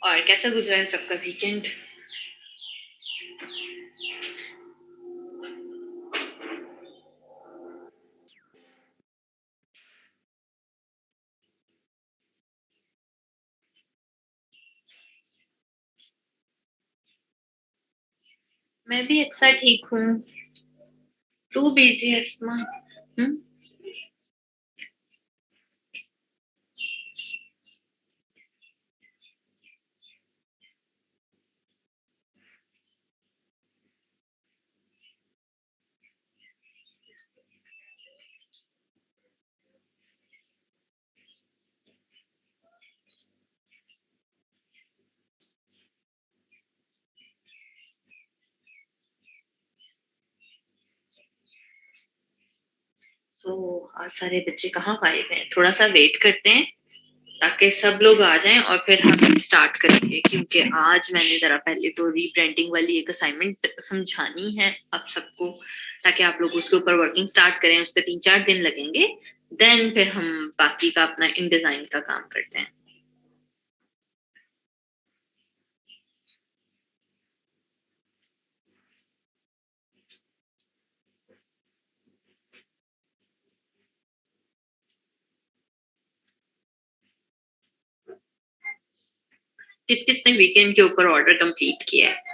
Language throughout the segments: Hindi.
और कैसा गुजरा है सबका वीकेंड? मैं भी अक्सर ठीक हूँ। तू बिजी है अस्मा? हम्म। सो आज सारे बच्चे कहाँ गायब हैं? थोड़ा सा वेट करते हैं ताकि सब लोग आ जाएं और फिर हम स्टार्ट करेंगे, क्योंकि आज मैंने जरा पहले तो रीब्रांडिंग वाली एक असाइनमेंट समझानी है आप सबको, ताकि आप लोग उसके ऊपर वर्किंग स्टार्ट करें। उस पर 3-4 दिन लगेंगे। देन फिर हम बाकी का अपना इन डिजाइन का काम करते हैं। किस किसने वीकेंड के ऊपर ऑर्डर कंप्लीट किया है?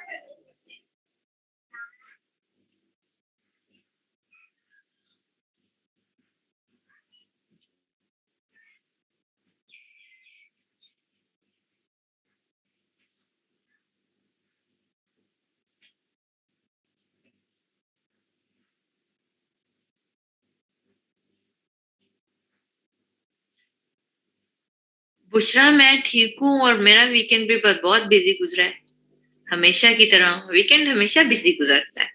बुशरा, मैं ठीक हूँ और मेरा वीकेंड भी बहुत बिजी गुजरा है। हमेशा की तरह वीकेंड हमेशा बिजी गुजरता है।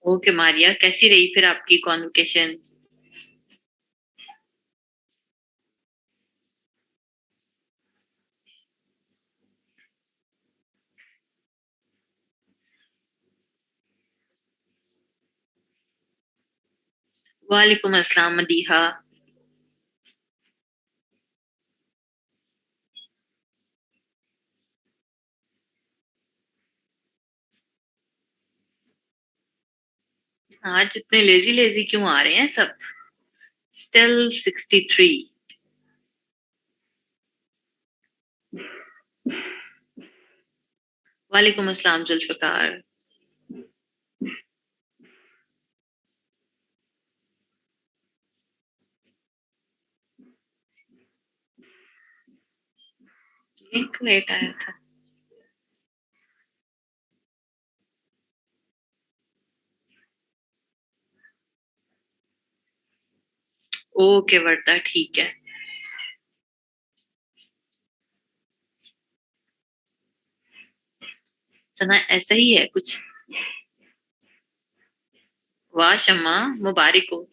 ओके मारिया, कैसी रही फिर आपकी कॉन्वोकेशन? वालेकुम अस्सलाम मदीहा। आज इतने लेजी लेजी क्यों आ रहे हैं सब? स्टिल 63। वालेकुम अस्सलाम जुल्फकार। लिंक लेट आया था। ओके वर्दा, ठीक है। सना ऐसा ही है कुछ। वाह शम्मा, मुबारक हो।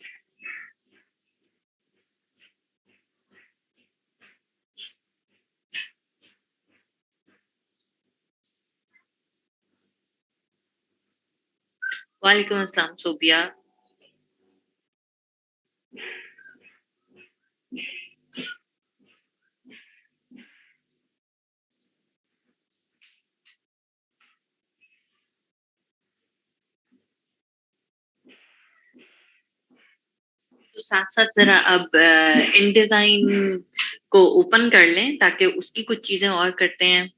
वालेकुम अस्सलाम सोबिया। तो साथ साथ जरा अब इन डिजाइन को ओपन कर लें ताकि उसकी कुछ चीजें और करते हैं।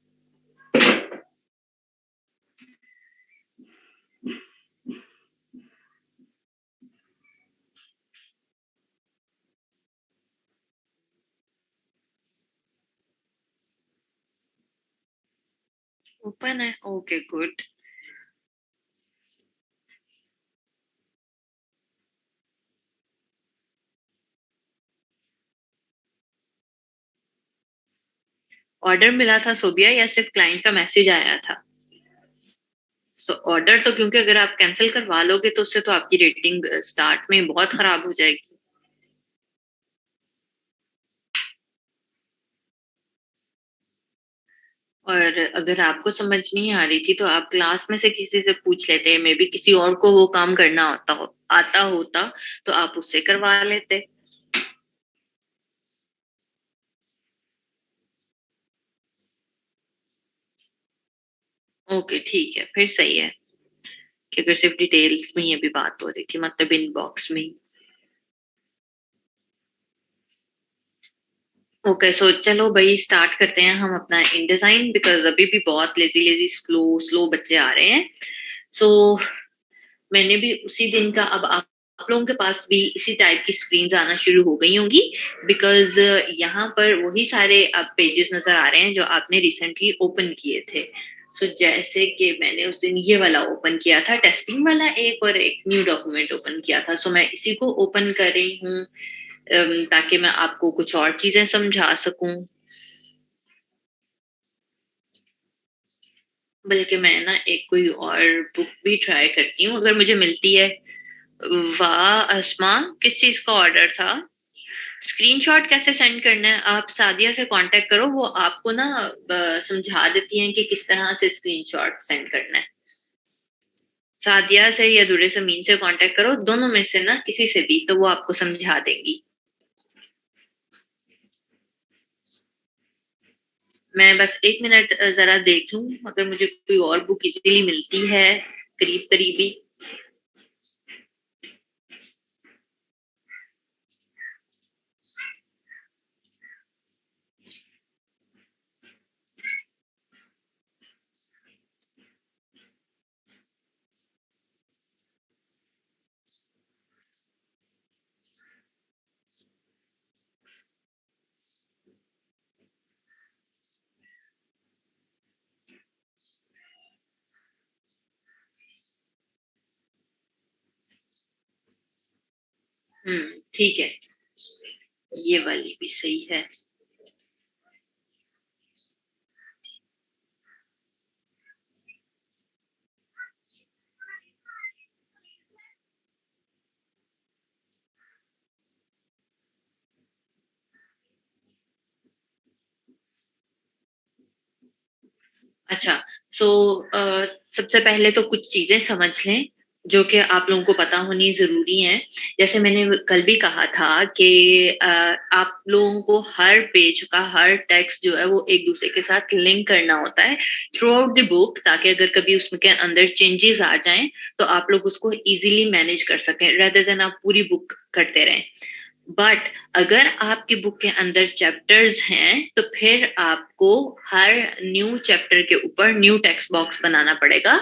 ओपन है, ओके गुड। ऑर्डर मिला था सोबिया या सिर्फ क्लाइंट का मैसेज आया था? सो ऑर्डर तो, क्योंकि अगर आप कैंसिल करवा लोगे तो उससे तो आपकी रेटिंग स्टार्ट में बहुत खराब हो जाएगी। और अगर आपको समझ नहीं आ रही थी तो आप क्लास में से किसी से पूछ लेते, मे बी किसी और को वो काम करना आता होता तो आप उससे करवा लेते। ओके ठीक है, फिर सही है कि अगर सिर्फ डिटेल्स में ही अभी बात हो रही थी, मतलब इनबॉक्स में ही। ओके सो चलो भाई स्टार्ट करते हैं हम अपना इन डिजाइन, बिकॉज अभी भी बहुत लेजी लेजी स्लो स्लो बच्चे आ रहे हैं। सो मैंने भी उसी दिन का, अब आप लोगों के पास भी इसी टाइप की स्क्रीन्स आना शुरू हो गई होंगी, बिकॉज यहाँ पर वही सारे अब पेजेस नजर आ रहे हैं जो आपने रिसेंटली ओपन किए थे। सो जैसे कि मैंने उस दिन ये वाला ओपन किया था, टेस्टिंग वाला एक, और एक न्यू डॉक्यूमेंट ओपन किया था। सो मैं इसी को ओपन कर रही हूँ ताकि मैं आपको कुछ और चीजें समझा सकूं। बल्कि मैं ना एक कोई और बुक भी ट्राई करती हूँ अगर मुझे मिलती है। वाह अस्मा, किस चीज का ऑर्डर था? स्क्रीनशॉट कैसे सेंड करना है? आप सादिया से कांटेक्ट करो, वो आपको ना समझा देती हैं कि किस तरह से स्क्रीनशॉट सेंड करना है। सादिया से या दुरे समीन से कांटेक्ट करो, दोनों में से ना किसी से भी, तो वो आपको समझा देंगी। मैं बस एक मिनट जरा देख लूं अगर मुझे कोई और बुक इजीली मिलती है करीब करीबी। ठीक है, ये वाली भी सही है। अच्छा, सो सबसे पहले तो कुछ चीजें समझ लें जो कि आप लोगों को पता होनी जरूरी है। जैसे मैंने कल भी कहा था कि आप लोगों को हर पेज का हर टेक्स्ट जो है वो एक दूसरे के साथ लिंक करना होता है थ्रू आउट द बुक, ताकि अगर कभी उसमें के अंदर चेंजेस आ जाएं तो आप लोग उसको इजीली मैनेज कर सकें, रेदर देन आप पूरी बुक करते रहें। बट अगर आपकी बुक के अंदर चैप्टर्स हैं तो फिर आपको हर न्यू चैप्टर के ऊपर न्यू टेक्स्ट बॉक्स बनाना पड़ेगा।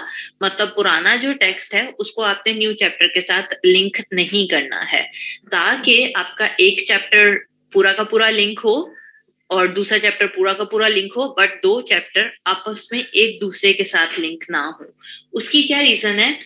मतलब पुराना जो टेक्स्ट है उसको आपने न्यू चैप्टर के साथ लिंक नहीं करना है, ताकि आपका एक चैप्टर पूरा का पूरा लिंक हो और दूसरा चैप्टर पूरा का पूरा लिंक हो, बट दो चैप्टर आपस में एक दूसरे के साथ लिंक ना हो। उसकी क्या रीजन है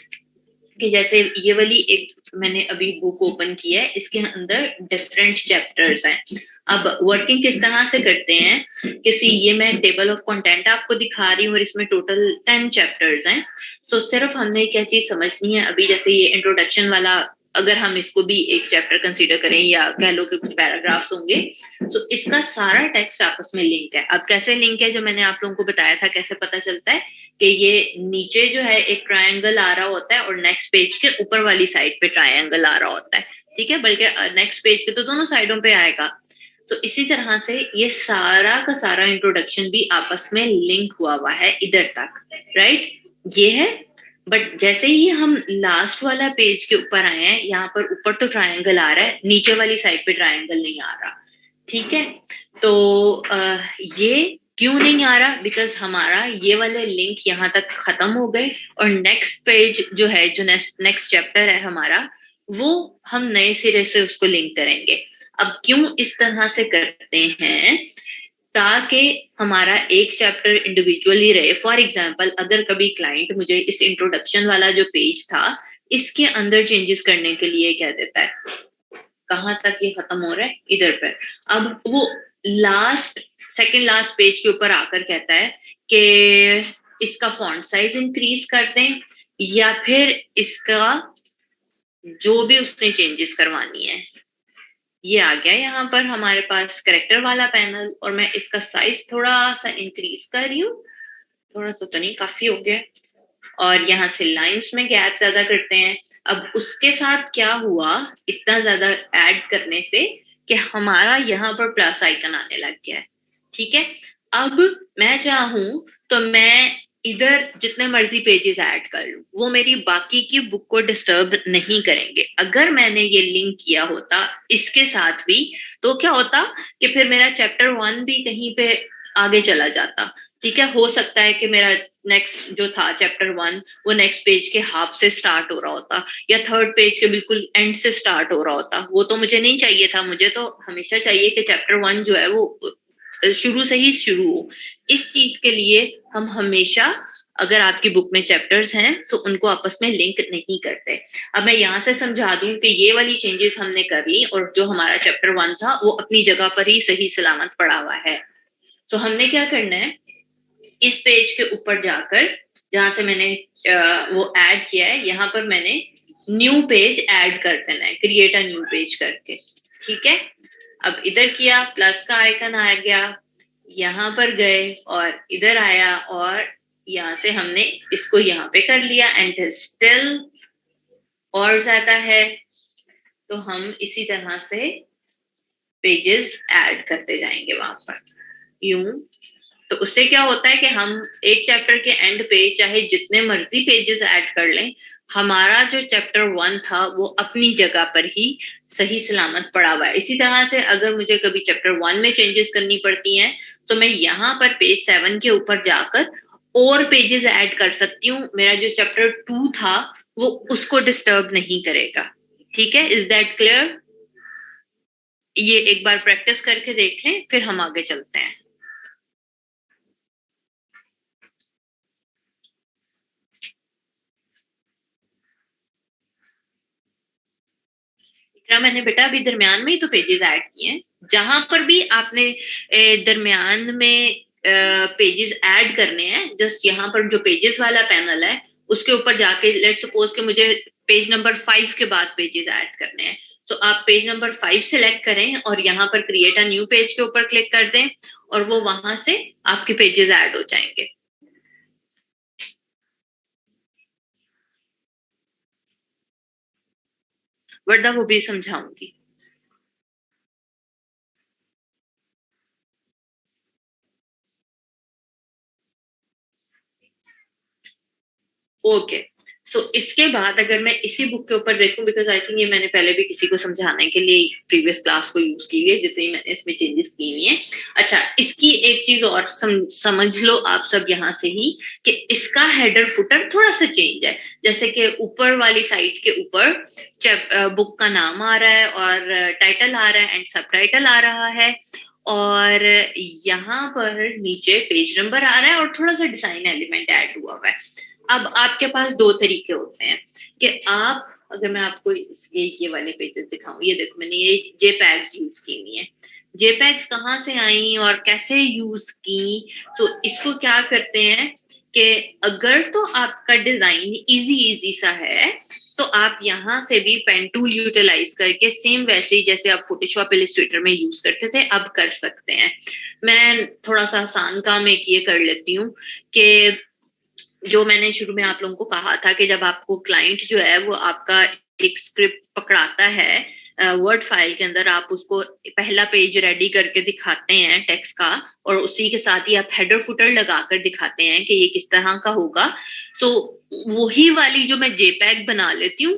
कि जैसे ये वाली एक मैंने अभी बुक ओपन की है, इसके अंदर डिफरेंट चैप्टर्स हैं। अब वर्किंग किस तरह से करते हैं, किसी ये मैं टेबल ऑफ कंटेंट आपको दिखा रही हूँ और इसमें टोटल 10 चैप्टर्स हैं। सो सिर्फ हमने क्या चीज समझनी है अभी, जैसे ये इंट्रोडक्शन वाला, अगर हम इसको भी एक चैप्टर कंसीडर करें या कह लो कि कुछ पैराग्राफ्स होंगे, तो इसका सारा टेक्स्ट आपस में लिंक है। अब कैसे लिंक है, जो मैंने आप लोगों को बताया था कैसे पता चलता है कि ये नीचे जो है एक ट्रायंगल आ रहा होता है और नेक्स्ट पेज के ऊपर वाली साइड पे ट्रायंगल आ रहा होता है, ठीक है, बल्कि नेक्स्ट पेज के तो दोनों साइडों पे आएगा। तो इसी तरह से ये सारा का सारा इंट्रोडक्शन भी आपस में लिंक हुआ हुआ है इधर तक, राइट? ये है। बट जैसे ही हम लास्ट वाला पेज के ऊपर आए हैं, यहाँ पर ऊपर तो ट्रायंगल आ रहा है, नीचे वाली साइड पे ट्रायंगल नहीं आ रहा, ठीक है। तो ये क्यों नहीं आ रहा? बिकॉज हमारा ये वाले लिंक यहाँ तक खत्म हो गए और नेक्स्ट पेज जो है, जो नेक्स्ट चैप्टर है हमारा, वो हम नए सिरे से उसको लिंक करेंगे। अब क्यों इस तरह से करते हैं? ताकि हमारा एक चैप्टर इंडिविजुअली रहे। फॉर एग्जाम्पल, अगर कभी क्लाइंट मुझे इस इंट्रोडक्शन वाला जो पेज था इसके अंदर चेंजेस करने के लिए कह देता है, कहाँ तक ये खत्म हो रहा है, इधर पर, अब वो लास्ट सेकंड लास्ट पेज के ऊपर आकर कहता है कि इसका फॉन्ट साइज इंक्रीज कर दें या फिर इसका जो भी उसने चेंजेस करवानी है, ये आ गया यहाँ पर हमारे पास करेक्टर वाला पैनल, और मैं इसका साइज थोड़ा सा इंक्रीज कर रही हूँ, थोड़ा सा तो नहीं, काफी हो गया। और यहाँ से लाइंस में गैप ज्यादा करते हैं। अब उसके साथ क्या हुआ, इतना ज्यादा ऐड करने से कि हमारा यहाँ पर प्लस आइकन आने लग गया है। ठीक है, अब मैं चाहूं तो मैं इधर जितने मर्जी पेजेस ऐड कर लूं, वो मेरी बाकी की बुक को डिस्टर्ब नहीं करेंगे। अगर मैंने ये लिंक किया होता इसके साथ भी, तो क्या होता कि फिर मेरा चैप्टर 1 भी कहीं पे आगे चला जाता। ठीक है, हो सकता है कि मेरा नेक्स्ट जो था चैप्टर 1 वो नेक्स्ट पेज के हाफ से स्टार्ट हो रहा होता, या थर्ड पेज के बिल्कुल एंड से स्टार्ट हो रहा होता। वो तो मुझे नहीं चाहिए था, मुझे तो हमेशा चाहिए कि चैप्टर 1 जो है वो शुरू से ही शुरू हो। इस चीज के लिए हम हमेशा, अगर आपकी बुक में चैप्टर्स हैं तो उनको आपस में लिंक नहीं करते। अब मैं यहाँ से समझा दूं कि ये वाली चेंजेस हमने कर ली, और जो हमारा चैप्टर 1 था वो अपनी जगह पर ही सही सलामत पड़ा हुआ है। तो हमने क्या करना है, इस पेज के ऊपर जाकर जहां से मैंने वो ऐड किया है, यहाँ पर मैंने न्यू पेज ऐड कर देना है, क्रिएट अ न्यू पेज करके। ठीक है, अब इधर किया, प्लस का आइकन आ गया, यहाँ पर गए और इधर आया, और यहाँ से हमने इसको यहाँ पे कर लिया, एंड स्टिल और ज्यादा है तो हम इसी तरह से पेजेस ऐड करते जाएंगे वहां पर यूं। तो उससे क्या होता है कि हम एक चैप्टर के एंड पे चाहे जितने मर्जी पेजेस ऐड कर लें, हमारा जो चैप्टर 1 था वो अपनी जगह पर ही सही सलामत पड़ा हुआ है। इसी तरह से अगर मुझे कभी चैप्टर 1 में चेंजेस करनी पड़ती हैं, तो मैं यहाँ पर पेज 7 के ऊपर जाकर और पेजेस ऐड कर सकती हूँ। मेरा जो चैप्टर 2 था वो उसको डिस्टर्ब नहीं करेगा। ठीक है, इज दैट क्लियर? ये एक बार प्रैक्टिस करके देख लें, फिर हम आगे चलते हैं। मैंने बेटा अभी दरमियान में ही तो पेजेस ऐड किए हैं। जहां पर भी आपने दरमियान में पेजेस ऐड करने हैं, जस्ट यहाँ पर जो पेजेस वाला पैनल है उसके ऊपर जाके, लेट सपोज कि मुझे पेज नंबर 5 के बाद पेजेस ऐड करने हैं, तो आप पेज नंबर 5 सेलेक्ट करें और यहाँ पर क्रिएट अ न्यू पेज के ऊपर क्लिक कर दें, और वो वहां से आपके पेजेस ऐड हो जाएंगे। वर्दा वो भी समझाऊंगी। ओके, सो इसके बाद अगर मैं इसी बुक के ऊपर देखूं, बिकॉज आई थिंक ये मैंने पहले भी किसी को समझाने के लिए प्रीवियस क्लास को यूज की हुई है, जितनी मैंने इसमें चेंजेस की हुई है। अच्छा, इसकी एक चीज और समझ लो आप सब यहाँ से ही, कि इसका हेडर फुटर थोड़ा सा चेंज है। जैसे कि ऊपर वाली साइड के ऊपर बुक का नाम आ रहा है, और टाइटल आ रहा है, एंड सब टाइटल आ रहा है, और यहाँ पर नीचे पेज नंबर आ रहा है, और थोड़ा सा डिजाइन एलिमेंट ऐड हुआ हुआ है। अब आपके पास दो तरीके होते हैं कि आप, अगर मैं आपको ये वाले पेजेस दिखाऊं, ये देखो मैंने ये जेपैग्स यूज की हुई है। जेपैग्स कहाँ से आई और कैसे यूज की? तो इसको क्या करते हैं कि अगर तो आपका डिजाइन इजी इजी सा है, तो आप यहाँ से भी पेन टूल यूटिलाइज करके सेम वैसे ही जैसे आप फोटोशॉप इलिस्ट्रेटर में यूज करते थे अब कर सकते हैं। मैं थोड़ा सा आसान काम एक ये कर लेती हूँ कि जो मैंने शुरू में आप लोगों को कहा था कि जब आपको क्लाइंट जो है वो आपका एक स्क्रिप्ट पकड़ाता है वर्ड फाइल के अंदर, आप उसको पहला पेज रेडी करके दिखाते हैं टेक्स्ट का, और उसी के साथ ही आप हेडर फुटर लगाकर दिखाते हैं कि ये किस तरह का होगा। सो वही वाली जो मैं जेपैग बना लेती हूँ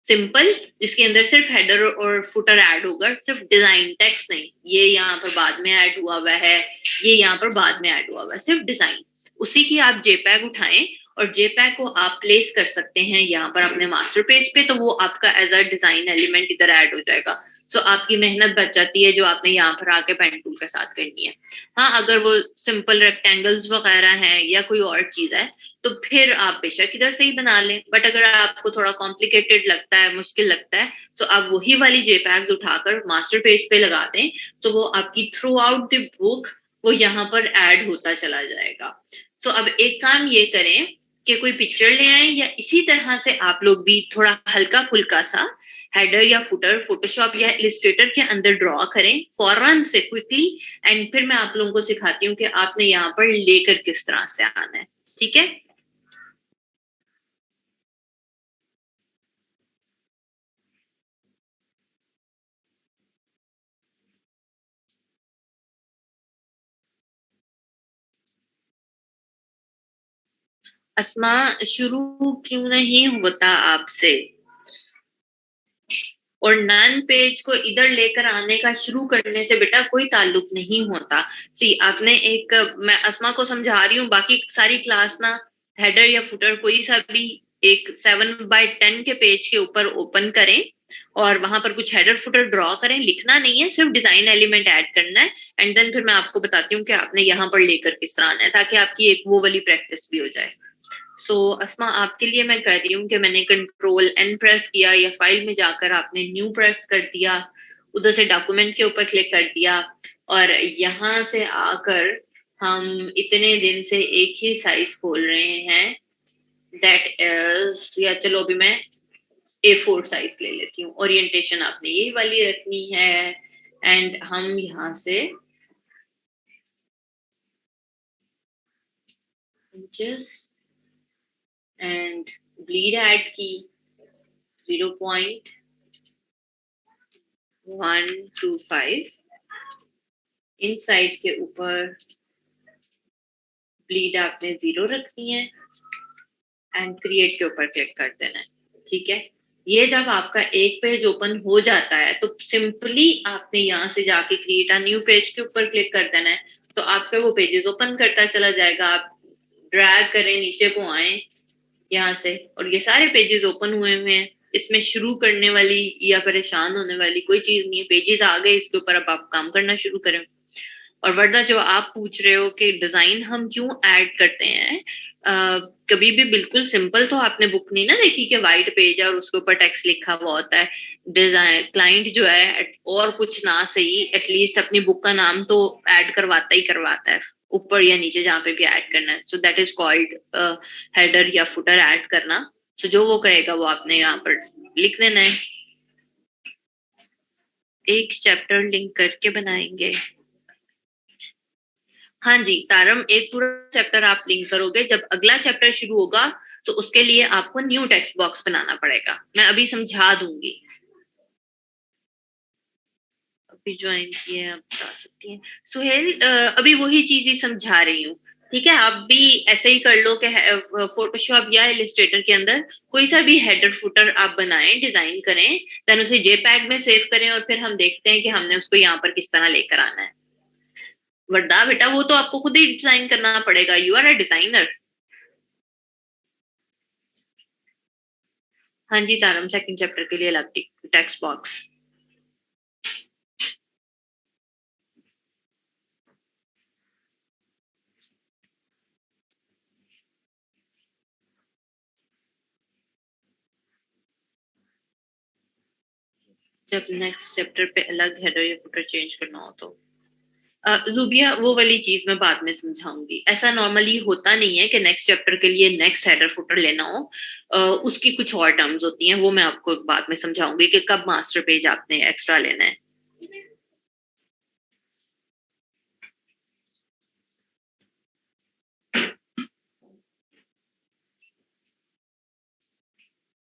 सिंपल, जिसके अंदर सिर्फ हेडर और फुटर ऐड होगा, सिर्फ डिजाइन, टेक्स्ट नहीं। ये यहाँ पर बाद में ऐड हुआ हुआ है, ये यहाँ पर बाद में ऐड हुआ हुआ है, सिर्फ डिजाइन। उसी की आप जेपैग उठाएं और जेपैग को आप प्लेस कर सकते हैं यहाँ पर अपने मास्टर पेज पे, तो वो आपका एज अ डिजाइन एलिमेंट इधर ऐड हो जाएगा। सो आपकी मेहनत बच जाती है जो आपने यहाँ पर आके पेन टूल के साथ करनी है। हाँ, अगर वो सिंपल रेक्टेंगल्स वगैरह हैं या कोई और चीज है तो फिर आप बेशक इधर से ही बना लें, बट अगर आपको थोड़ा कॉम्प्लिकेटेड लगता है, मुश्किल लगता है, तो आप वही वाली जेपैग्स उठाकर मास्टर पेज पे लगा दें, तो वो आपकी थ्रू आउट द बुक वो यहाँ पर ऐड होता चला जाएगा। सो अब एक काम ये करें कि कोई पिक्चर ले आए, या इसी तरह से आप लोग भी थोड़ा हल्का फुल्का सा हेडर या फुटर फोटोशॉप या इलिस्ट्रेटर के अंदर ड्रॉ करें फौरन से क्विकली, एंड फिर मैं आप लोगों को सिखाती हूँ कि आपने यहाँ पर लेकर किस तरह से आना है। ठीक है, अस्मा शुरू क्यों नहीं होता आपसे? और नन पेज को इधर लेकर आने का शुरू करने से बेटा कोई ताल्लुक नहीं होता। सी आपने एक, मैं अस्मा को समझा रही हूँ, बाकी सारी क्लास ना हेडर या फुटर कोई सा भी एक 7x10 के पेज के ऊपर ओपन करें और वहां पर कुछ हेडर फुटर ड्रॉ करें। लिखना नहीं है, सिर्फ डिजाइन एलिमेंट ऐड करना है, एंड देन फिर मैं आपको बताती हूँ कि आपने यहाँ पर लेकर किस तरह आना है, ताकि आपकी एक वो वाली प्रैक्टिस भी हो जाए। सो अस्मा आपके लिए मैं कर रही हूँ कि मैंने कंट्रोल एन प्रेस किया या फाइल में जाकर आपने न्यू प्रेस कर दिया, उधर से डॉक्यूमेंट के ऊपर क्लिक कर दिया, और यहाँ से आकर हम इतने दिन से एक ही साइज खोल रहे हैं, दैट इज, या चलो अभी मैं A4 साइज ले लेती हूँ। ओरिएंटेशन आपने यही वाली रखनी है, एंड हम यहाँ से इंचेस एंड ब्लीड ऐड की 0.125, इन साइड के ऊपर ब्लीड आपने 0 रखनी है, एंड क्रिएट के ऊपर क्लिक कर देना है। ठीक है, ये जब आपका एक पेज ओपन हो जाता है तो सिंपली आपने यहाँ से जाके क्रिएट अ न्यू पेज के ऊपर क्लिक कर देना है, तो आपका वो पेजेस ओपन करता चला जाएगा। आप ड्रैग करें, नीचे को आए यहाँ से, और ये सारे पेजेस ओपन हुए हुए हैं। इसमें शुरू करने वाली या परेशान होने वाली कोई चीज नहीं है, पेजेस आ गए, इसके ऊपर अब आप काम करना शुरू करें। और वरना जो आप पूछ रहे हो कि डिजाइन हम क्यों ऐड करते हैं, कभी भी बिल्कुल सिंपल तो आपने बुक नहीं ना देखी कि वाइट पेज है और उसके ऊपर टेक्स्ट लिखा हुआ होता है। डिजाइन क्लाइंट जो है और कुछ ना सही, एटलीस्ट अपनी बुक का नाम तो ऐड करवाता ही करवाता है ऊपर या नीचे जहाँ पे भी ऐड करना है। So that is called header या फुटर ऐड करना। सो जो वो कहेगा वो आपने यहाँ पर लिख देना है। एक चैप्टर लिंक करके बनाएंगे। हाँ जी तारम, एक पूरा चैप्टर आप लिंक करोगे, जब अगला चैप्टर शुरू होगा तो उसके लिए आपको न्यू टेक्स्ट बॉक्स बनाना पड़ेगा। मैं अभी समझा दूंगी। अभी ज्वाइन किए आप बता सकती हैं सुहेल, अभी वही चीज ही समझा रही हूँ। ठीक है, आप भी ऐसे ही कर लो कि फोटोशॉप या इलिस्ट्रेटर के अंदर कोई सा भी हेडर फुटर आप बनाएं, डिजाइन करें, देन उसे जेपैग में सेव करें, और फिर हम देखते हैं कि हमने उसको यहाँ पर किस तरह लेकर आना है। वरना बेटा वो तो आपको खुद ही डिजाइन करना पड़ेगा, यू आर अ डिजाइनर। हाँ जी तारम, सेकंड चैप्टर के लिए अलग टेक्स्ट बॉक्स। जब नेक्स्ट चैप्टर पे अलग हेडर या फुटर चेंज करना हो तो जूबिया वो वाली चीज मैं बाद में समझाऊंगी। ऐसा नॉर्मली होता नहीं है कि नेक्स्ट चैप्टर के लिए नेक्स्ट हेडर फुटर लेना हो। उसकी कुछ और टर्म्स होती हैं, वो मैं आपको बाद में समझाऊंगी कि कब मास्टर पेज आपने एक्स्ट्रा लेना है।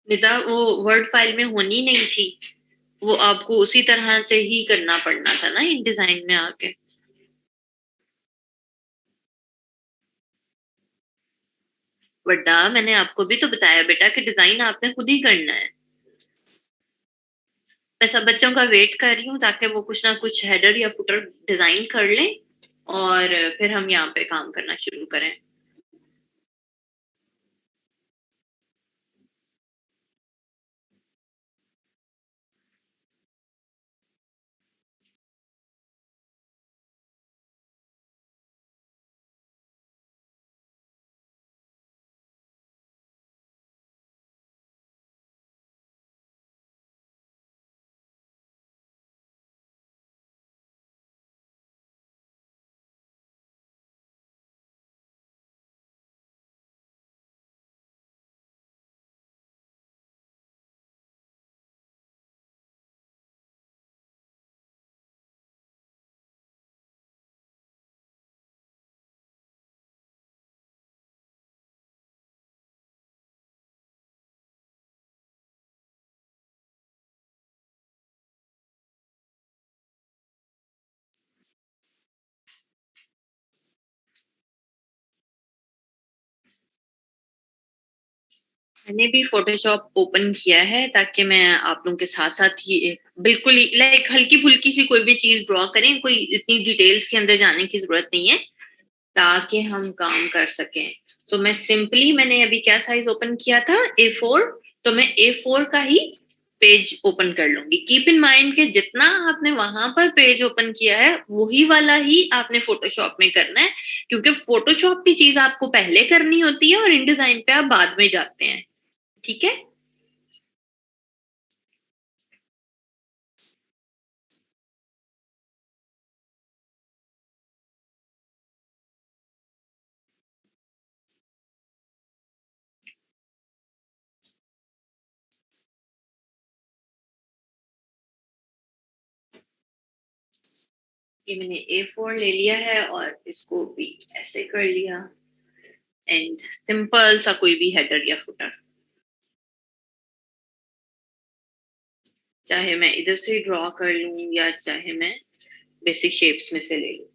निदा वो वर्ड फाइल में होनी नहीं थी, वो आपको उसी तरह से ही करना पड़ना था ना इन डिजाइन में आके। बड़ा मैंने आपको भी तो बताया बेटा कि डिजाइन आपने खुद ही करना है। मैं सब बच्चों का वेट कर रही हूँ ताकि वो कुछ ना कुछ हेडर या फुटर डिजाइन कर लें, और फिर हम यहाँ पे काम करना शुरू करें। मैंने भी फोटोशॉप ओपन किया है ताकि मैं आप लोगों के साथ साथ ही बिल्कुल ही लाइक हल्की फुल्की सी कोई भी चीज ड्रॉ करें, कोई इतनी डिटेल्स के अंदर जाने की जरूरत नहीं है ताकि हम काम कर सकें। तो मैं सिंपली मैंने अभी क्या साइज ओपन किया था, A4, तो मैं A4 का ही पेज ओपन कर लूंगी। कीप इन माइंड कि जितना आपने वहां पर पेज ओपन किया है वही वाला ही आपने फोटोशॉप में करना है, क्योंकि फोटोशॉप की चीज आपको पहले करनी होती है और इनडिजाइन पे आप बाद में जाते हैं। ठीक है। ये मैंने A4 ले लिया है और इसको भी ऐसे कर लिया एंड सिंपल सा कोई भी हेडर या फुटर, चाहे मैं इधर से ड्रॉ कर लूं या चाहे मैं बेसिक शेप्स में से ले लूं।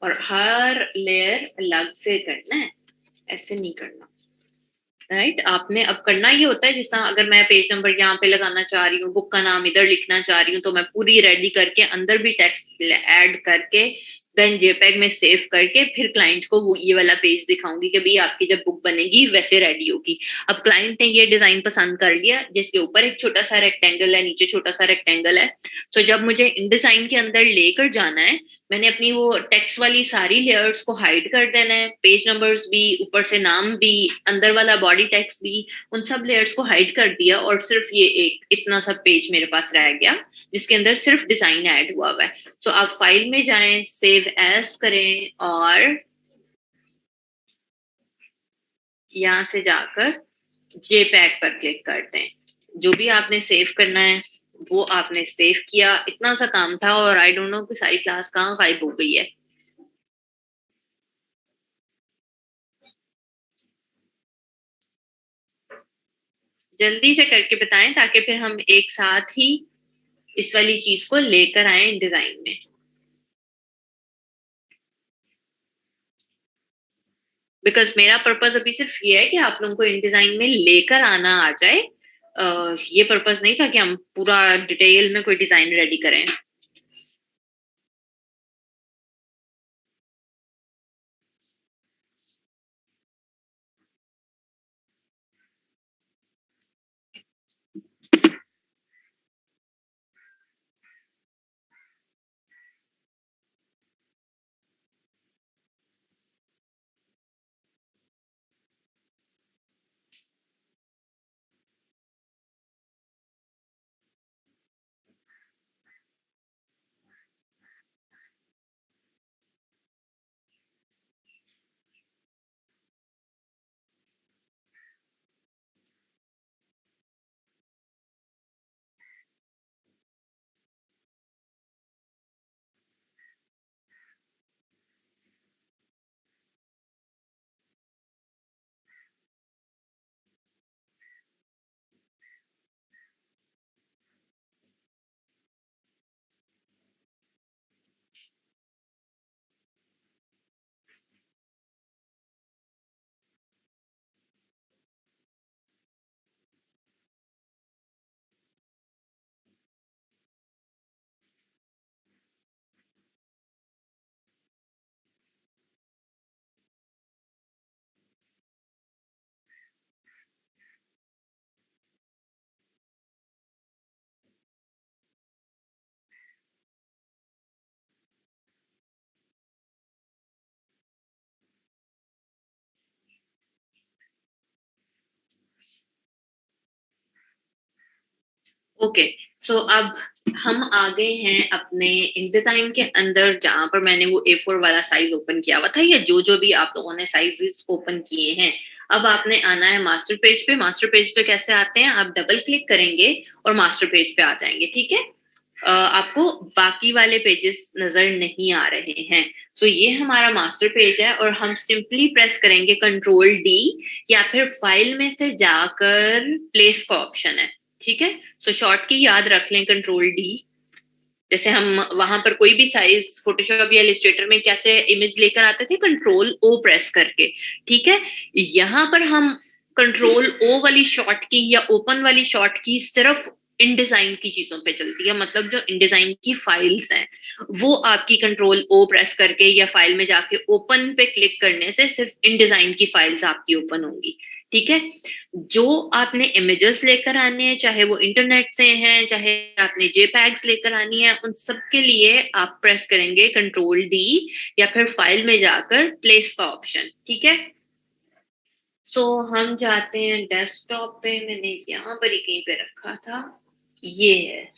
और हर लेयर अलग से करना है, ऐसे नहीं करना। राइट आपने अब करना ये होता है, जिस तरह अगर मैं पेज नंबर यहाँ पे लगाना चाह रही हूँ, बुक का नाम इधर लिखना चाह रही हूँ, तो मैं पूरी रेडी करके अंदर भी टेक्स्ट ऐड करके देन जेपीईजी में सेव करके फिर क्लाइंट को वो ये वाला पेज दिखाऊंगी कि भाई आपकी जब बुक बनेगी वैसे रेडी होगी। अब क्लाइंट ने ये डिजाइन पसंद कर लिया जिसके ऊपर एक छोटा सा रेक्टेंगल है, नीचे छोटा सा रेक्टेंगल है। सो जब मुझे इन डिजाइन के अंदर लेकर जाना है, मैंने अपनी वो टेक्स्ट वाली सारी लेयर्स को हाइड कर देना है, पेज नंबर्स भी, ऊपर से नाम भी, अंदर वाला बॉडी टेक्स्ट भी, उन सब लेयर्स को हाइड कर दिया और सिर्फ ये एक इतना सा पेज मेरे पास रह गया जिसके अंदर सिर्फ डिजाइन ऐड हुआ हुआ है। तो आप फाइल में जाएं, सेव एज करें और यहाँ से जाकर जेपैग पर क्लिक करते हैं। जो भी आपने सेव करना है वो आपने सेव किया, इतना सा काम था और आई डोंट नो कि सारी क्लास कहाँ गायब हो गई है। जल्दी से करके बताएं ताकि फिर हम एक साथ ही इस वाली चीज को लेकर आए डिजाइन में। बिकॉज मेरा पर्पज अभी सिर्फ ये है कि आप लोगों को इन डिजाइन में लेकर आना आ जाए। ये पर्पज नहीं था कि हम पूरा डिटेल में कोई डिजाइन रेडी करें। ओके, सो अब हम आ गए हैं अपने इंडिजाइन के अंदर जहां पर मैंने वो A4 वाला साइज ओपन किया हुआ था, या जो जो भी आप लोगों ने साइजेस ओपन किए हैं। अब आपने आना है मास्टर पेज पे। मास्टर पेज पे कैसे आते हैं, आप डबल क्लिक करेंगे और मास्टर पेज पे आ जाएंगे। ठीक है। आपको बाकी वाले पेजेस नजर नहीं आ रहे हैं। सो ये हमारा मास्टर पेज है और हम सिंपली प्रेस करेंगे Ctrl+D, या फिर फाइल में से जाकर प्लेस का ऑप्शन है। ठीक है। सो शॉर्ट की याद रख लें, Ctrl+D। जैसे हम वहां पर कोई भी साइज फोटोशॉप या इलस्ट्रेटर में कैसे इमेज लेकर आते थे, कंट्रोल ओ प्रेस करके, ठीक है। यहाँ पर हम कंट्रोल ओ वाली शॉट की या ओपन वाली शॉट की सिर्फ इन डिजाइन की चीजों पे चलती है, मतलब जो इन डिजाइन की फाइल्स हैं वो आपकी कंट्रोल ओ प्रेस करके या फाइल में जाके ओपन पे क्लिक करने से सिर्फ इन डिजाइन की फाइल्स आपकी ओपन होंगी, ठीक है। जो आपने इमेजेस लेकर आने हैं, चाहे वो इंटरनेट से हैं, चाहे आपने जेपैग्स लेकर आनी है, उन सब के लिए आप प्रेस करेंगे कंट्रोल डी या फिर फाइल में जाकर प्लेस का ऑप्शन, ठीक है। सो हम जाते हैं डेस्कटॉप पे, मैंने यहाँ पर ही कहीं पे रखा था, ये है,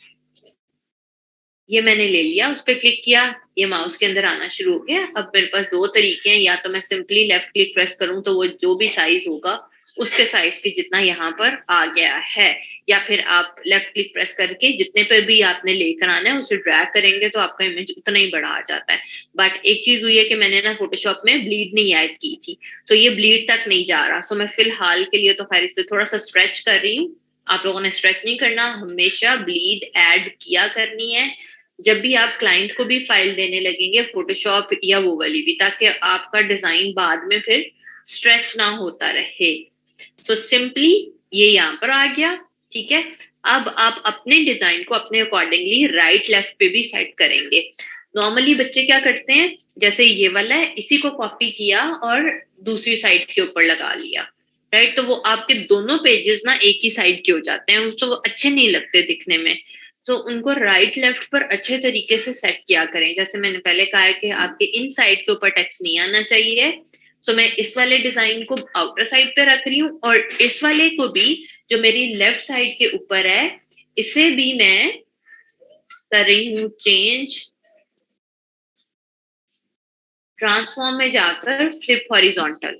ये मैंने ले लिया, उस पर क्लिक किया, ये माउस के अंदर आना शुरू हो गया। अब मेरे पास दो तरीके हैं, या तो मैं सिंपली लेफ्ट क्लिक प्रेस करूं तो वो जो भी साइज होगा उसके साइज के जितना यहाँ पर आ गया है, या फिर आप लेफ्ट क्लिक प्रेस करके जितने पे भी आपने लेकर आना है उसे ड्रैग करेंगे तो आपका इमेज उतना ही बड़ा आ जाता है। बट एक चीज हुई है कि मैंने ना फोटोशॉप में ब्लीड नहीं ऐड की थी, तो ये ब्लीड तक नहीं जा रहा। सो मैं फिलहाल के लिए तो खैर इसे थोड़ा सा स्ट्रेच कर रही हूँ। आप लोगों ने स्ट्रेच नहीं करना, हमेशा ब्लीड ऐड किया करनी है जब भी आप क्लाइंट को भी फाइल देने लगेंगे, फोटोशॉप या वो वाली भी, ताकि आपका डिजाइन बाद में फिर स्ट्रेच ना होता रहे। सो सिंपली ये यहाँ पर आ गया, ठीक है। अब आप अपने डिजाइन को अपने अकॉर्डिंगली राइट लेफ्ट पे भी सेट करेंगे। नॉर्मली बच्चे क्या करते हैं, जैसे ये वाला है, इसी को कॉपी किया और दूसरी साइड के ऊपर लगा लिया, राइट। तो वो आपके दोनों पेजेस ना एक ही साइड के हो जाते हैं, तो वो अच्छे नहीं लगते दिखने में। तो उनको राइट लेफ्ट पर अच्छे तरीके से सेट किया करें। जैसे मैंने पहले कहा है कि आपके इन साइड के ऊपर टेक्स्ट नहीं आना चाहिए, तो मैं इस वाले डिजाइन को आउटर साइड पे रख रही हूँ, और इस वाले को भी जो मेरी लेफ्ट साइड के ऊपर है इसे भी मैं कर रही हूँ चेंज, ट्रांसफॉर्म में जाकर फ्लिप हॉरिजॉन्टल,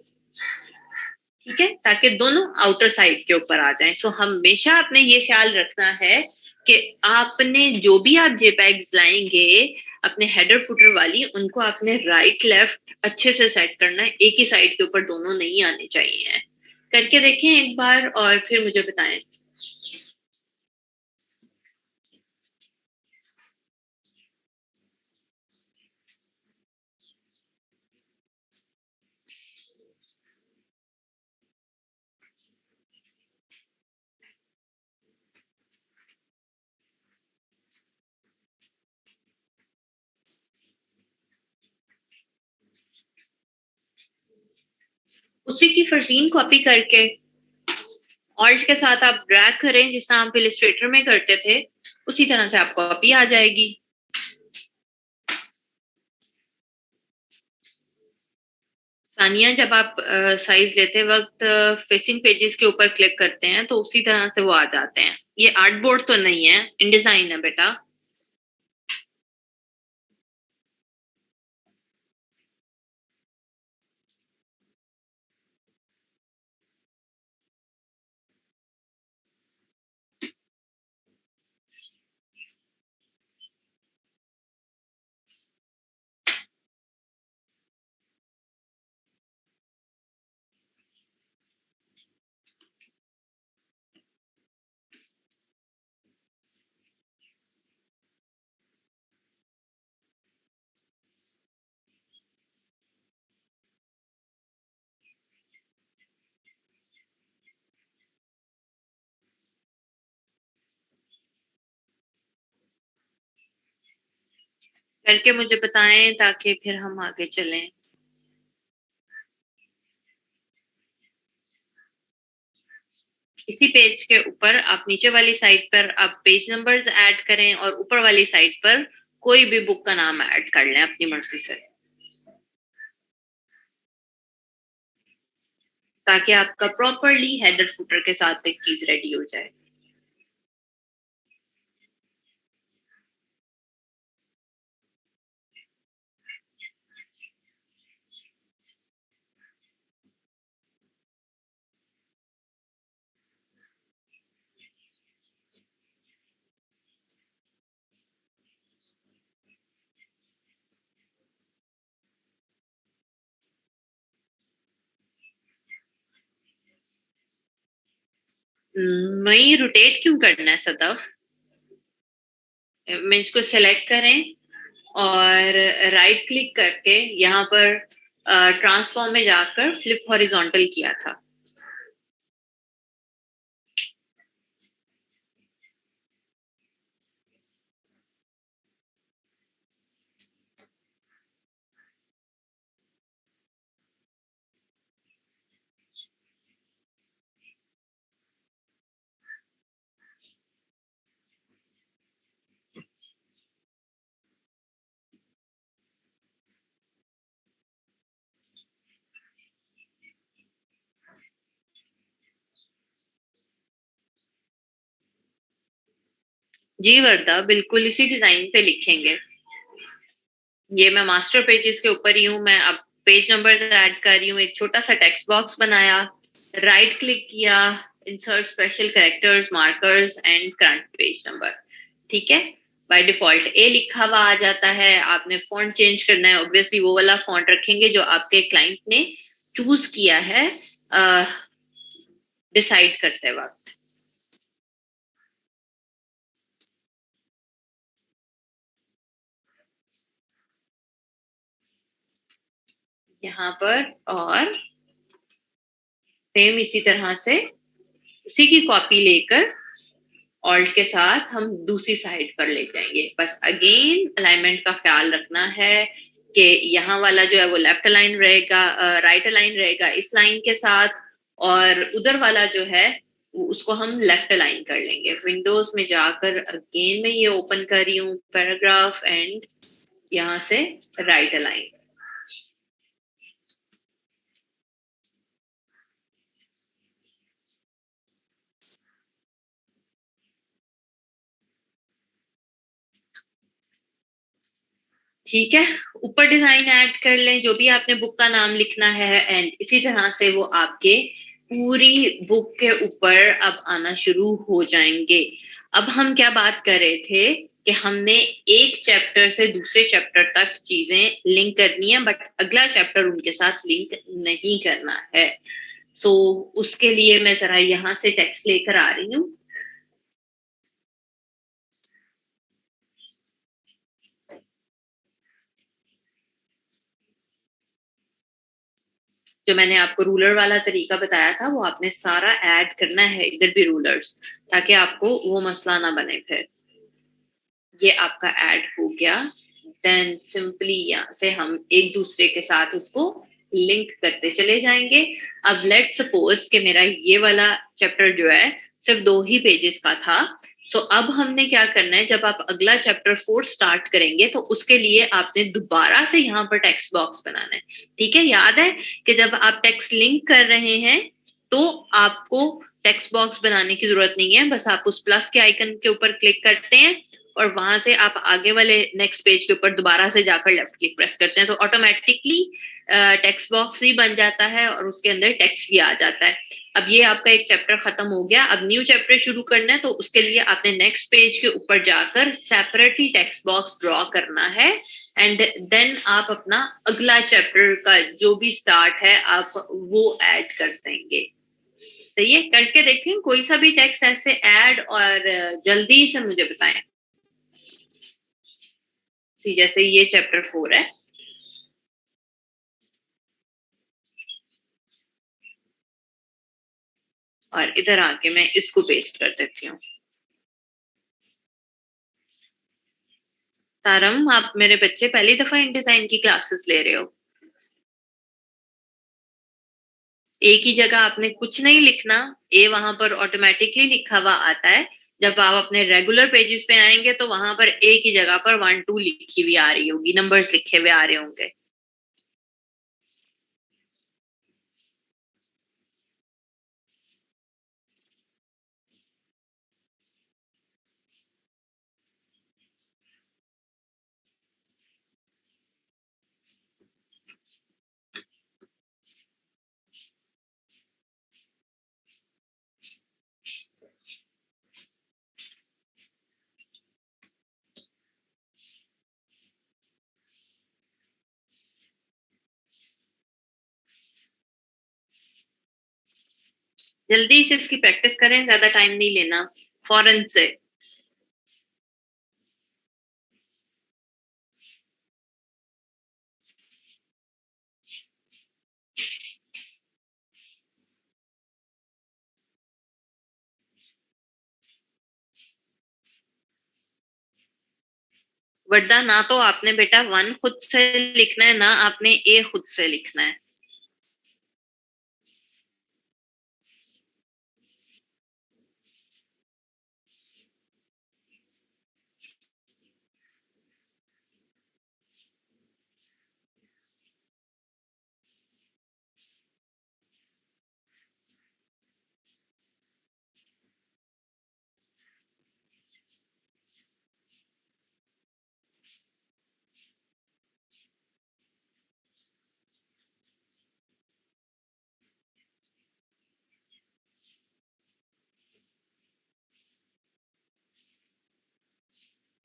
ठीक है, ताकि दोनों आउटर साइड के ऊपर आ जाएं। सो हमेशा आपने ये ख्याल रखना है कि आपने जो भी आप जेपैग्स लाएंगे अपने हेडर फुटर वाली, उनको आपने राइट लेफ्ट अच्छे से सेट करना है, एक ही साइड के ऊपर दोनों नहीं आने चाहिए। करके देखें एक बार और फिर मुझे बताएं। उसी की फरजीन कॉपी करके ऑल्ट के साथ आप ड्रैग करें, जिस तरह आप इलिस्ट्रेटर में करते थे, उसी तरह से आपको कॉपी आ जाएगी। सानिया, जब आप साइज लेते वक्त फेसिंग पेजेस के ऊपर क्लिक करते हैं तो उसी तरह से वो आ जाते हैं। ये आर्ट बोर्ड तो नहीं है, इनडिजाइन है बेटा। करके मुझे बताएं ताकि फिर हम आगे चलें। इसी पेज के ऊपर आप नीचे वाली साइड पर आप पेज नंबर्स ऐड करें, और ऊपर वाली साइड पर कोई भी बुक का नाम ऐड कर लें अपनी मर्जी से, ताकि आपका प्रॉपरली हेडर फुटर के साथ एक चीज रेडी हो जाए। नहीं, रोटेट क्यों करना है सदफ? इमेज को सेलेक्ट करें और राइट क्लिक करके यहाँ पर ट्रांसफॉर्म में जाकर फ्लिप हॉरिजॉन्टल किया था। जी वर्दा, बिल्कुल इसी डिजाइन पे लिखेंगे। ये मैं मास्टर पेजेस के ऊपर ही हूँ। मैं अब पेज नंबर ऐड कर रही हूँ। एक छोटा सा टेक्स्ट बॉक्स बनाया, राइट क्लिक किया, insert special characters, markers and current page number. ठीक है, बाय डिफॉल्ट ए लिखा हुआ आ जाता है। आपने फॉन्ट चेंज करना है, ऑब्वियसली वो वाला फॉन्ट रखेंगे जो आपके क्लाइंट ने चूज किया है डिसाइड करते वक्त। यहाँ पर और सेम इसी तरह से उसी की कॉपी लेकर ऑल्ट के साथ हम दूसरी साइड पर ले जाएंगे। बस अगेन अलाइनमेंट का ख्याल रखना है कि यहाँ वाला जो है वो लेफ्ट अलाइन रहेगा, राइट अलाइन रहेगा इस लाइन के साथ, और उधर वाला जो है उसको हम लेफ्ट अलाइन कर लेंगे। विंडोज में जाकर अगेन मैं ये ओपन कर रही हूँ पैराग्राफ एंड यहाँ से राइट अलाइन। ठीक है, ऊपर डिजाइन ऐड कर लें जो भी आपने बुक का नाम लिखना है एंड इसी तरह से वो आपके पूरी बुक के ऊपर अब आना शुरू हो जाएंगे। अब हम क्या बात कर रहे थे कि हमने एक चैप्टर से दूसरे चैप्टर तक चीजें लिंक करनी है, बट अगला चैप्टर उनके साथ लिंक नहीं करना है। सो उसके लिए मैं जरा यहाँ से टेक्स्ट लेकर आ रही हूँ। जो मैंने आपको रूलर वाला तरीका बताया था वो आपने सारा ऐड करना है, इधर भी रूलर्स, ताकि आपको वो मसला ना बने। फिर ये आपका ऐड हो गया। देन सिंपली यहाँ से हम एक दूसरे के साथ इसको लिंक करते चले जाएंगे। अब लेट सपोज कि मेरा ये वाला चैप्टर जो है सिर्फ 2 ही पेजेस का था। सो अब हमने क्या करना है, जब आप अगला चैप्टर 4 स्टार्ट करेंगे तो उसके लिए आपने दोबारा से यहाँ पर टेक्स्ट बॉक्स बनाना है। ठीक है, याद है कि जब आप टेक्स्ट लिंक कर रहे हैं तो आपको टेक्स्ट बॉक्स बनाने की जरूरत नहीं है। बस आप उस प्लस के आइकन के ऊपर क्लिक करते हैं और वहां से आप आगे वाले नेक्स्ट पेज के ऊपर दोबारा से जाकर लेफ्ट क्लिक प्रेस करते हैं तो ऑटोमेटिकली टेक्स्ट बॉक्स भी बन जाता है और उसके अंदर टेक्स्ट भी आ जाता है। अब ये आपका एक चैप्टर खत्म हो गया। अब न्यू चैप्टर शुरू करना है तो उसके लिए आपने नेक्स्ट पेज के ऊपर जाकर सेपरेटली टेक्स्ट बॉक्स ड्रॉ करना है एंड देन आप अपना अगला चैप्टर का जो भी स्टार्ट है आप वो ऐड कर देंगे। सही है, करके देखें कोई सा भी टेक्स्ट ऐसे ऐड और जल्दी से मुझे बताएं। जैसे ये चैप्टर 4 है और इधर आके मैं इसको पेस्ट कर देती हूँ। तारम, आप मेरे बच्चे पहली दफा इन डिजाइन की क्लासेस ले रहे हो। एक ही जगह आपने कुछ नहीं लिखना, ए वहां पर ऑटोमेटिकली लिखा हुआ आता है। जब आप अपने रेगुलर पेजेस पे आएंगे तो वहां पर एक ही जगह पर 1 2 लिखी हुई आ रही होगी, नंबर्स लिखे हुए आ रहे होंगे। जल्दी से इसकी प्रैक्टिस करें, ज्यादा टाइम नहीं लेना, फौरन से। वरना ना तो आपने बेटा वन खुद से लिखना है, ना आपने ए खुद से लिखना है।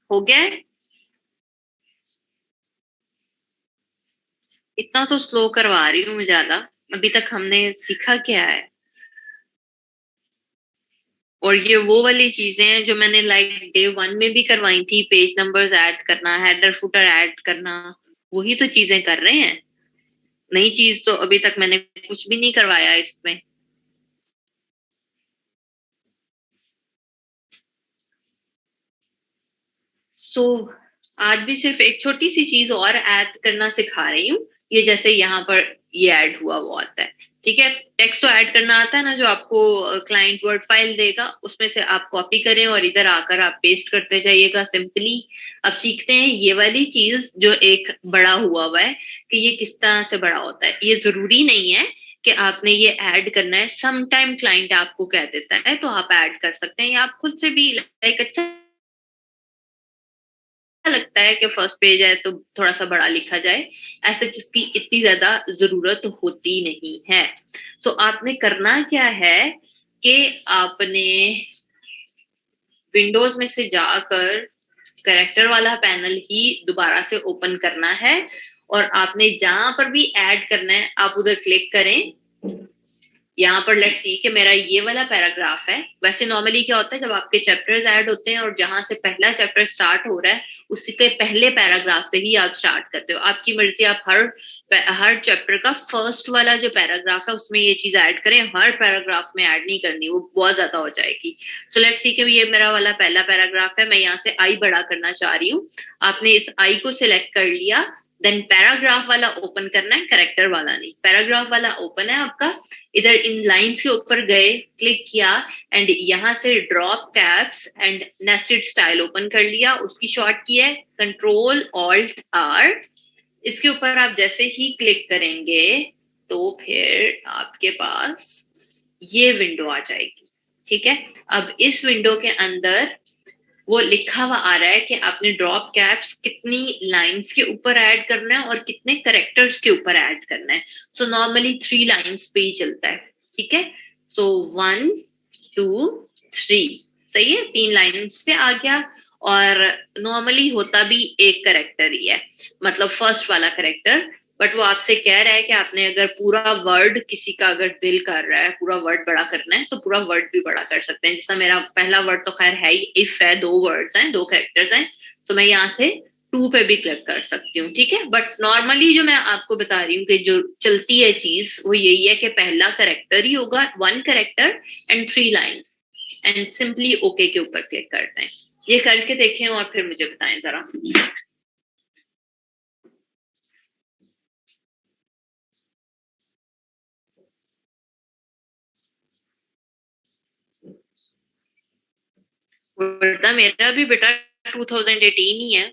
हो गया है? इतना तो स्लो करवा रही हूँ मैं ज्यादा। अभी तक हमने सीखा क्या है? और ये वो वाली चीजें हैं जो मैंने लाइक डे वन में भी करवाई थी, पेज नंबर्स ऐड करना, हेडर फुटर ऐड करना, वही तो चीजें कर रहे हैं। नई चीज तो अभी तक मैंने कुछ भी नहीं करवाया इसमें। सो आज भी सिर्फ एक छोटी सी चीज और ऐड करना सिखा रही हूँ। ये जैसे यहाँ पर ये ऐड हुआ वो आता है, ठीक है। टेक्स्ट तो ऐड करना आता है ना, जो आपको क्लाइंट वर्ड फाइल देगा उसमें से आप कॉपी करें और इधर आकर आप पेस्ट करते जाइएगा सिंपली। अब सीखते हैं ये वाली चीज जो एक बड़ा हुआ है कि ये किस तरह से बड़ा होता है। ये जरूरी नहीं है कि आपने ये ऐड करना है, सम टाइम क्लाइंट आपको कह देता है तो आप ऐड कर सकते हैं, या आप खुद से भी लाइक अच्छा लगता है कि फर्स्ट पेज है तो थोड़ा सा बड़ा लिखा जाए, ऐसे जिसकी इतनी ज्यादा जरूरत होती नहीं है। सो आपने करना क्या है कि आपने विंडोज में से जाकर करेक्टर वाला पैनल ही दोबारा से ओपन करना है, और आपने जहां पर भी ऐड करना है आप उधर क्लिक करें। यहाँ पर लेट्स सी कि मेरा ये वाला पैराग्राफ है। वैसे नॉर्मली क्या होता है, जब आपके चैप्टर्स ऐड होते हैं और जहां से पहला चैप्टर स्टार्ट हो रहा है उसी के पहले पैराग्राफ से ही आप स्टार्ट करते हो। आपकी मर्जी, आप हर चैप्टर का फर्स्ट वाला जो पैराग्राफ है उसमें ये चीज ऐड करें, हर पैराग्राफ में ऐड नहीं करनी, वो बहुत ज्यादा हो जाएगी। सो लेट्स सी कि ये मेरा वाला पहला पैराग्राफ है, मैं यहाँ से आई बड़ा करना चाह रही हूँ। आपने इस आई को सिलेक्ट कर लिया, देन पैराग्राफ वाला ओपन करना है, करेक्टर वाला नहीं। पैराग्राफ वाला ओपन है आपका, इधर इन लाइंस के ऊपर गए, क्लिक किया एंड यहां से drop caps and nested style open कर लिया, उसकी शॉर्ट की है कंट्रोल ऑल्ट आर। इसके ऊपर आप जैसे ही क्लिक करेंगे तो फिर आपके पास ये विंडो आ जाएगी, ठीक है। अब इस विंडो के अंदर वो लिखा हुआ आ रहा है कि आपने ड्रॉप कैप्स कितनी लाइंस के ऊपर ऐड करना है और कितने करेक्टर्स के ऊपर ऐड करना है। सो नॉर्मली 3 लाइंस पे ही चलता है, ठीक है। सो 1 2 3, सही है, 3 लाइंस पे आ गया। और नॉर्मली होता भी एक करेक्टर ही है, मतलब फर्स्ट वाला करेक्टर। बट वो आपसे कह रहा है कि आपने अगर पूरा वर्ड, किसी का अगर दिल कर रहा है पूरा वर्ड बड़ा करना है तो पूरा वर्ड भी बड़ा कर सकते हैं। जैसा मेरा पहला वर्ड तो खैर है ही, इफ है, 2 वर्ड्स हैं, 2 करेक्टर्स हैं, तो मैं यहाँ से 2 पे भी क्लिक कर सकती हूँ, ठीक है। बट नॉर्मली जो मैं आपको बता रही हूँ कि जो चलती है चीज वो यही है कि पहला करेक्टर ही होगा, 1 character and 3 lines, and simply okay के ऊपर क्लिक करते हैं। ये करके देखें और फिर मुझे बताएं जरा। वरना मेरा भी बेटा 2018 ही है।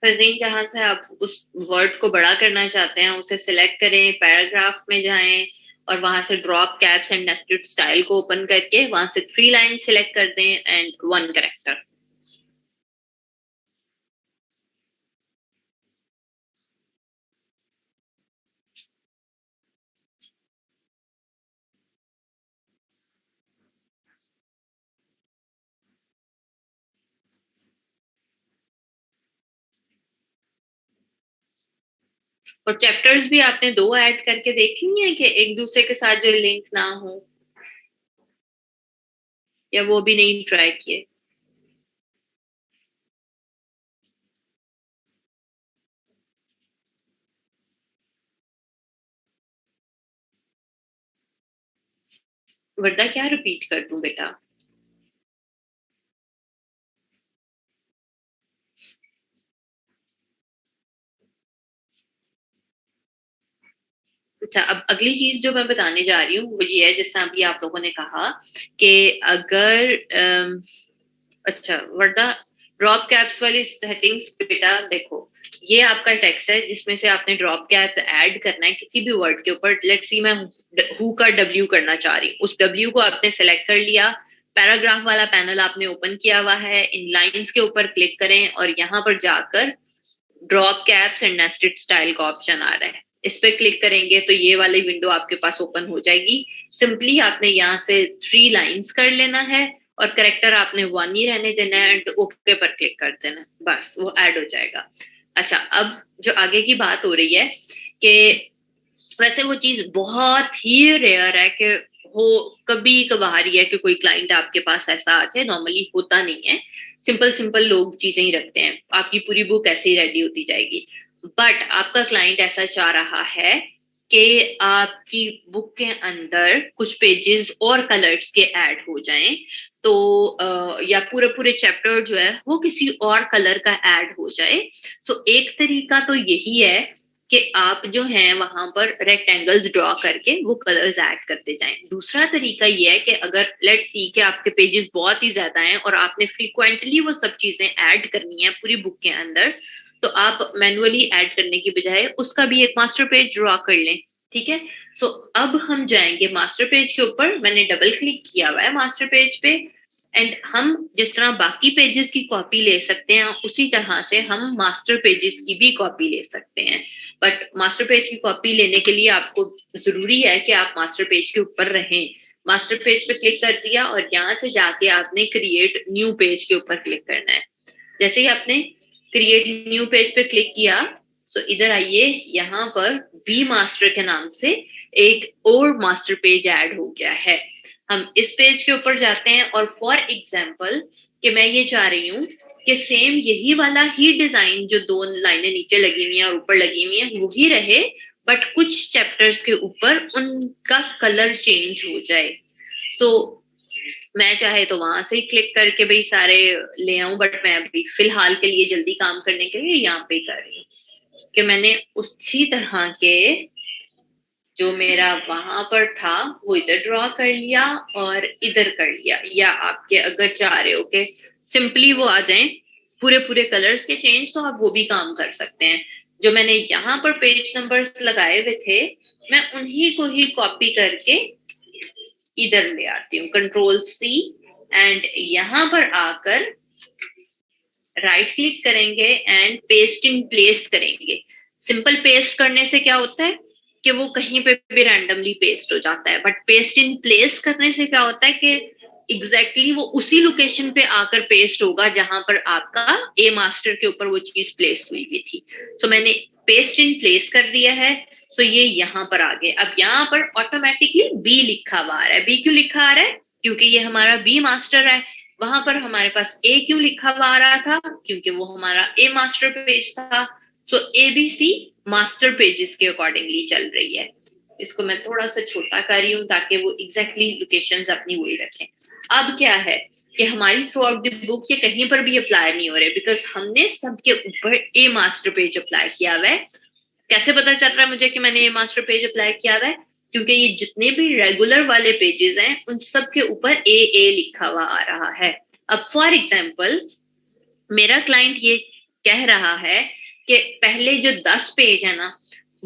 फजीन, जहां से आप उस वर्ड को बड़ा करना चाहते हैं उसे सिलेक्ट करें, पैराग्राफ में जाएं और वहां से drop caps and nested style को ओपन करके वहां से 3 लाइन सिलेक्ट कर दें एंड 1 करेक्टर। और चैप्टर्स भी आपने 2 ऐड करके देख लिए हैं कि एक दूसरे के साथ जो लिंक ना हो, या वो भी नहीं ट्राई किए? वर्दा क्या रिपीट कर दूं बेटा? अच्छा, अब अगली चीज जो मैं बताने जा रही हूँ वो ये है, जैसा अभी आप लोगों ने कहा कि अगर अच्छा वर्दा, ड्रॉप कैप्स वाली सेटिंग्स बेटा देखो, ये आपका टेक्स्ट है जिसमें से आपने ड्रॉप कैप ऐड करना है किसी भी वर्ड के ऊपर। लेट्स सी मैं हु का डब्ल्यू करना चाह रही हूँ, उस डब्ल्यू को आपने सेलेक्ट कर लिया, पैराग्राफ वाला पैनल आपने ओपन किया हुआ है, इन लाइंस के ऊपर क्लिक करें और यहाँ पर जाकर drop caps and nested style का ऑप्शन आ रहा है, इस पे क्लिक करेंगे तो ये वाली विंडो आपके पास ओपन हो जाएगी। सिंपली आपने यहाँ से 3 लाइंस कर लेना है और करेक्टर आपने 1 ही रहने देना है एंड ओके पर क्लिक कर देना है, बस वो ऐड हो जाएगा। अच्छा, अब जो आगे की बात हो रही है कि वैसे वो चीज बहुत ही रेयर है कि हो, कभी कभार ही है कि कोई क्लाइंट आपके पास ऐसा आ जाए, नॉर्मली होता नहीं है। सिंपल सिंपल लोग चीजें ही रखते हैं, आपकी पूरी बुक ऐसे ही रेडी होती जाएगी। बट आपका क्लाइंट ऐसा चाह रहा है कि आपकी बुक के अंदर कुछ पेजेस और कलर्स के ऐड हो जाएं, तो या पूरे पूरे चैप्टर जो है वो किसी और कलर का ऐड हो जाए। सो एक तरीका तो यही है कि आप जो हैं वहां पर रेक्टेंगल्स ड्रॉ करके वो कलर्स ऐड करते जाएं। दूसरा तरीका ये है कि अगर लेट्स सी के आपके पेजेस बहुत ही ज्यादा हैं और आपने फ्रीक्वेंटली वो सब चीजें ऐड करनी है पूरी बुक के अंदर, तो आप मैनुअली ऐड करने की बजाय उसका भी एक मास्टर पेज ड्रॉ कर लें। ठीक है, सो अब हम जाएंगे मास्टर पेज के ऊपर, मैंने डबल क्लिक किया हुआ है मास्टर पेज पे, एंड हम जिस तरह बाकी पेजेस की कॉपी ले सकते हैं उसी तरह से हम मास्टर पेजेस की भी कॉपी ले सकते हैं। बट मास्टर पेज की कॉपी लेने के लिए आपको जरूरी है कि आप मास्टर पेज के ऊपर रहें। मास्टर पेज पे क्लिक कर दिया और यहाँ से जाके आपने क्रिएट न्यू पेज के ऊपर क्लिक करना है। जैसे ही आपने क्रिएट न्यू पेज पे क्लिक किया, तो इधर आइए, यहाँ पर बी मास्टर के नाम से एक और मास्टर पेज ऐड हो गया है। हम इस पेज के ऊपर जाते हैं और फॉर एग्जाम्पल कि मैं ये चाह रही हूँ कि सेम यही वाला ही डिजाइन जो 2 लाइनें नीचे लगी हुई हैं और ऊपर लगी हुई हैं वही रहे, बट कुछ चैप्टर्स के ऊपर उनका कलर चेंज हो जाए। सो मैं चाहे तो वहां से ही क्लिक करके भाई सारे ले आऊं, बट मैं अभी फिलहाल के लिए जल्दी काम करने के लिए यहाँ पे कर रही हूँ कि मैंने उसी तरह के जो मेरा वहां पर था वो इधर ड्रॉ कर लिया और इधर कर लिया। या आपके अगर चाह रहे हो कि सिंपली वो आ जाएं पूरे पूरे कलर्स के चेंज, तो आप वो भी काम कर सकते हैं। जो मैंने यहाँ पर पेज नंबर्स लगाए हुए थे, मैं उन्हीं को ही कॉपी करके इधर ले आती हूँ, कंट्रोल सी, एंड यहाँ पर आकर राइट क्लिक करेंगे एंड पेस्ट इन प्लेस करेंगे। सिंपल पेस्ट करने से क्या होता है कि वो कहीं पे भी रैंडमली पेस्ट हो जाता है, बट पेस्ट इन प्लेस करने से क्या होता है कि एग्जैक्टली वो उसी लोकेशन पे आकर पेस्ट होगा जहां पर आपका ए मास्टर के ऊपर वो चीज प्लेस हुई हुई थी। सो मैंने पेस्ट इन प्लेस कर दिया है। सो ये यहाँ पर आ गए। अब यहाँ पर ऑटोमेटिकली बी लिखा हुआ आ रहा है। बी क्यों लिखा आ रहा है? क्योंकि ये हमारा बी मास्टर है। वहां पर हमारे पास ए क्यों लिखा हुआ आ रहा था? क्योंकि वो हमारा ए मास्टर पेज था। सो एबीसी मास्टर पेजेस के अकॉर्डिंगली चल रही है। इसको मैं थोड़ा सा छोटा कर रही हूँ ताकि वो एग्जैक्टली लोकेशंस अपनी वही रखें। अब क्या है कि हमारी थ्रू आउट द बुक ये कहीं पर भी अप्लाई नहीं हो रहे, बिकॉज हमने सबके ऊपर ए मास्टर पेज अप्लाई किया हुआ है। कैसे पता चल रहा है मुझे कि मैंने ये मास्टर पेज अप्लाई किया हुआ है? क्योंकि ये जितने भी रेगुलर वाले पेजेस हैं उन सब के ऊपर ए लिखा हुआ आ रहा है। अब फॉर एग्जाम्पल मेरा क्लाइंट ये कह रहा है कि पहले जो 10 पेज है ना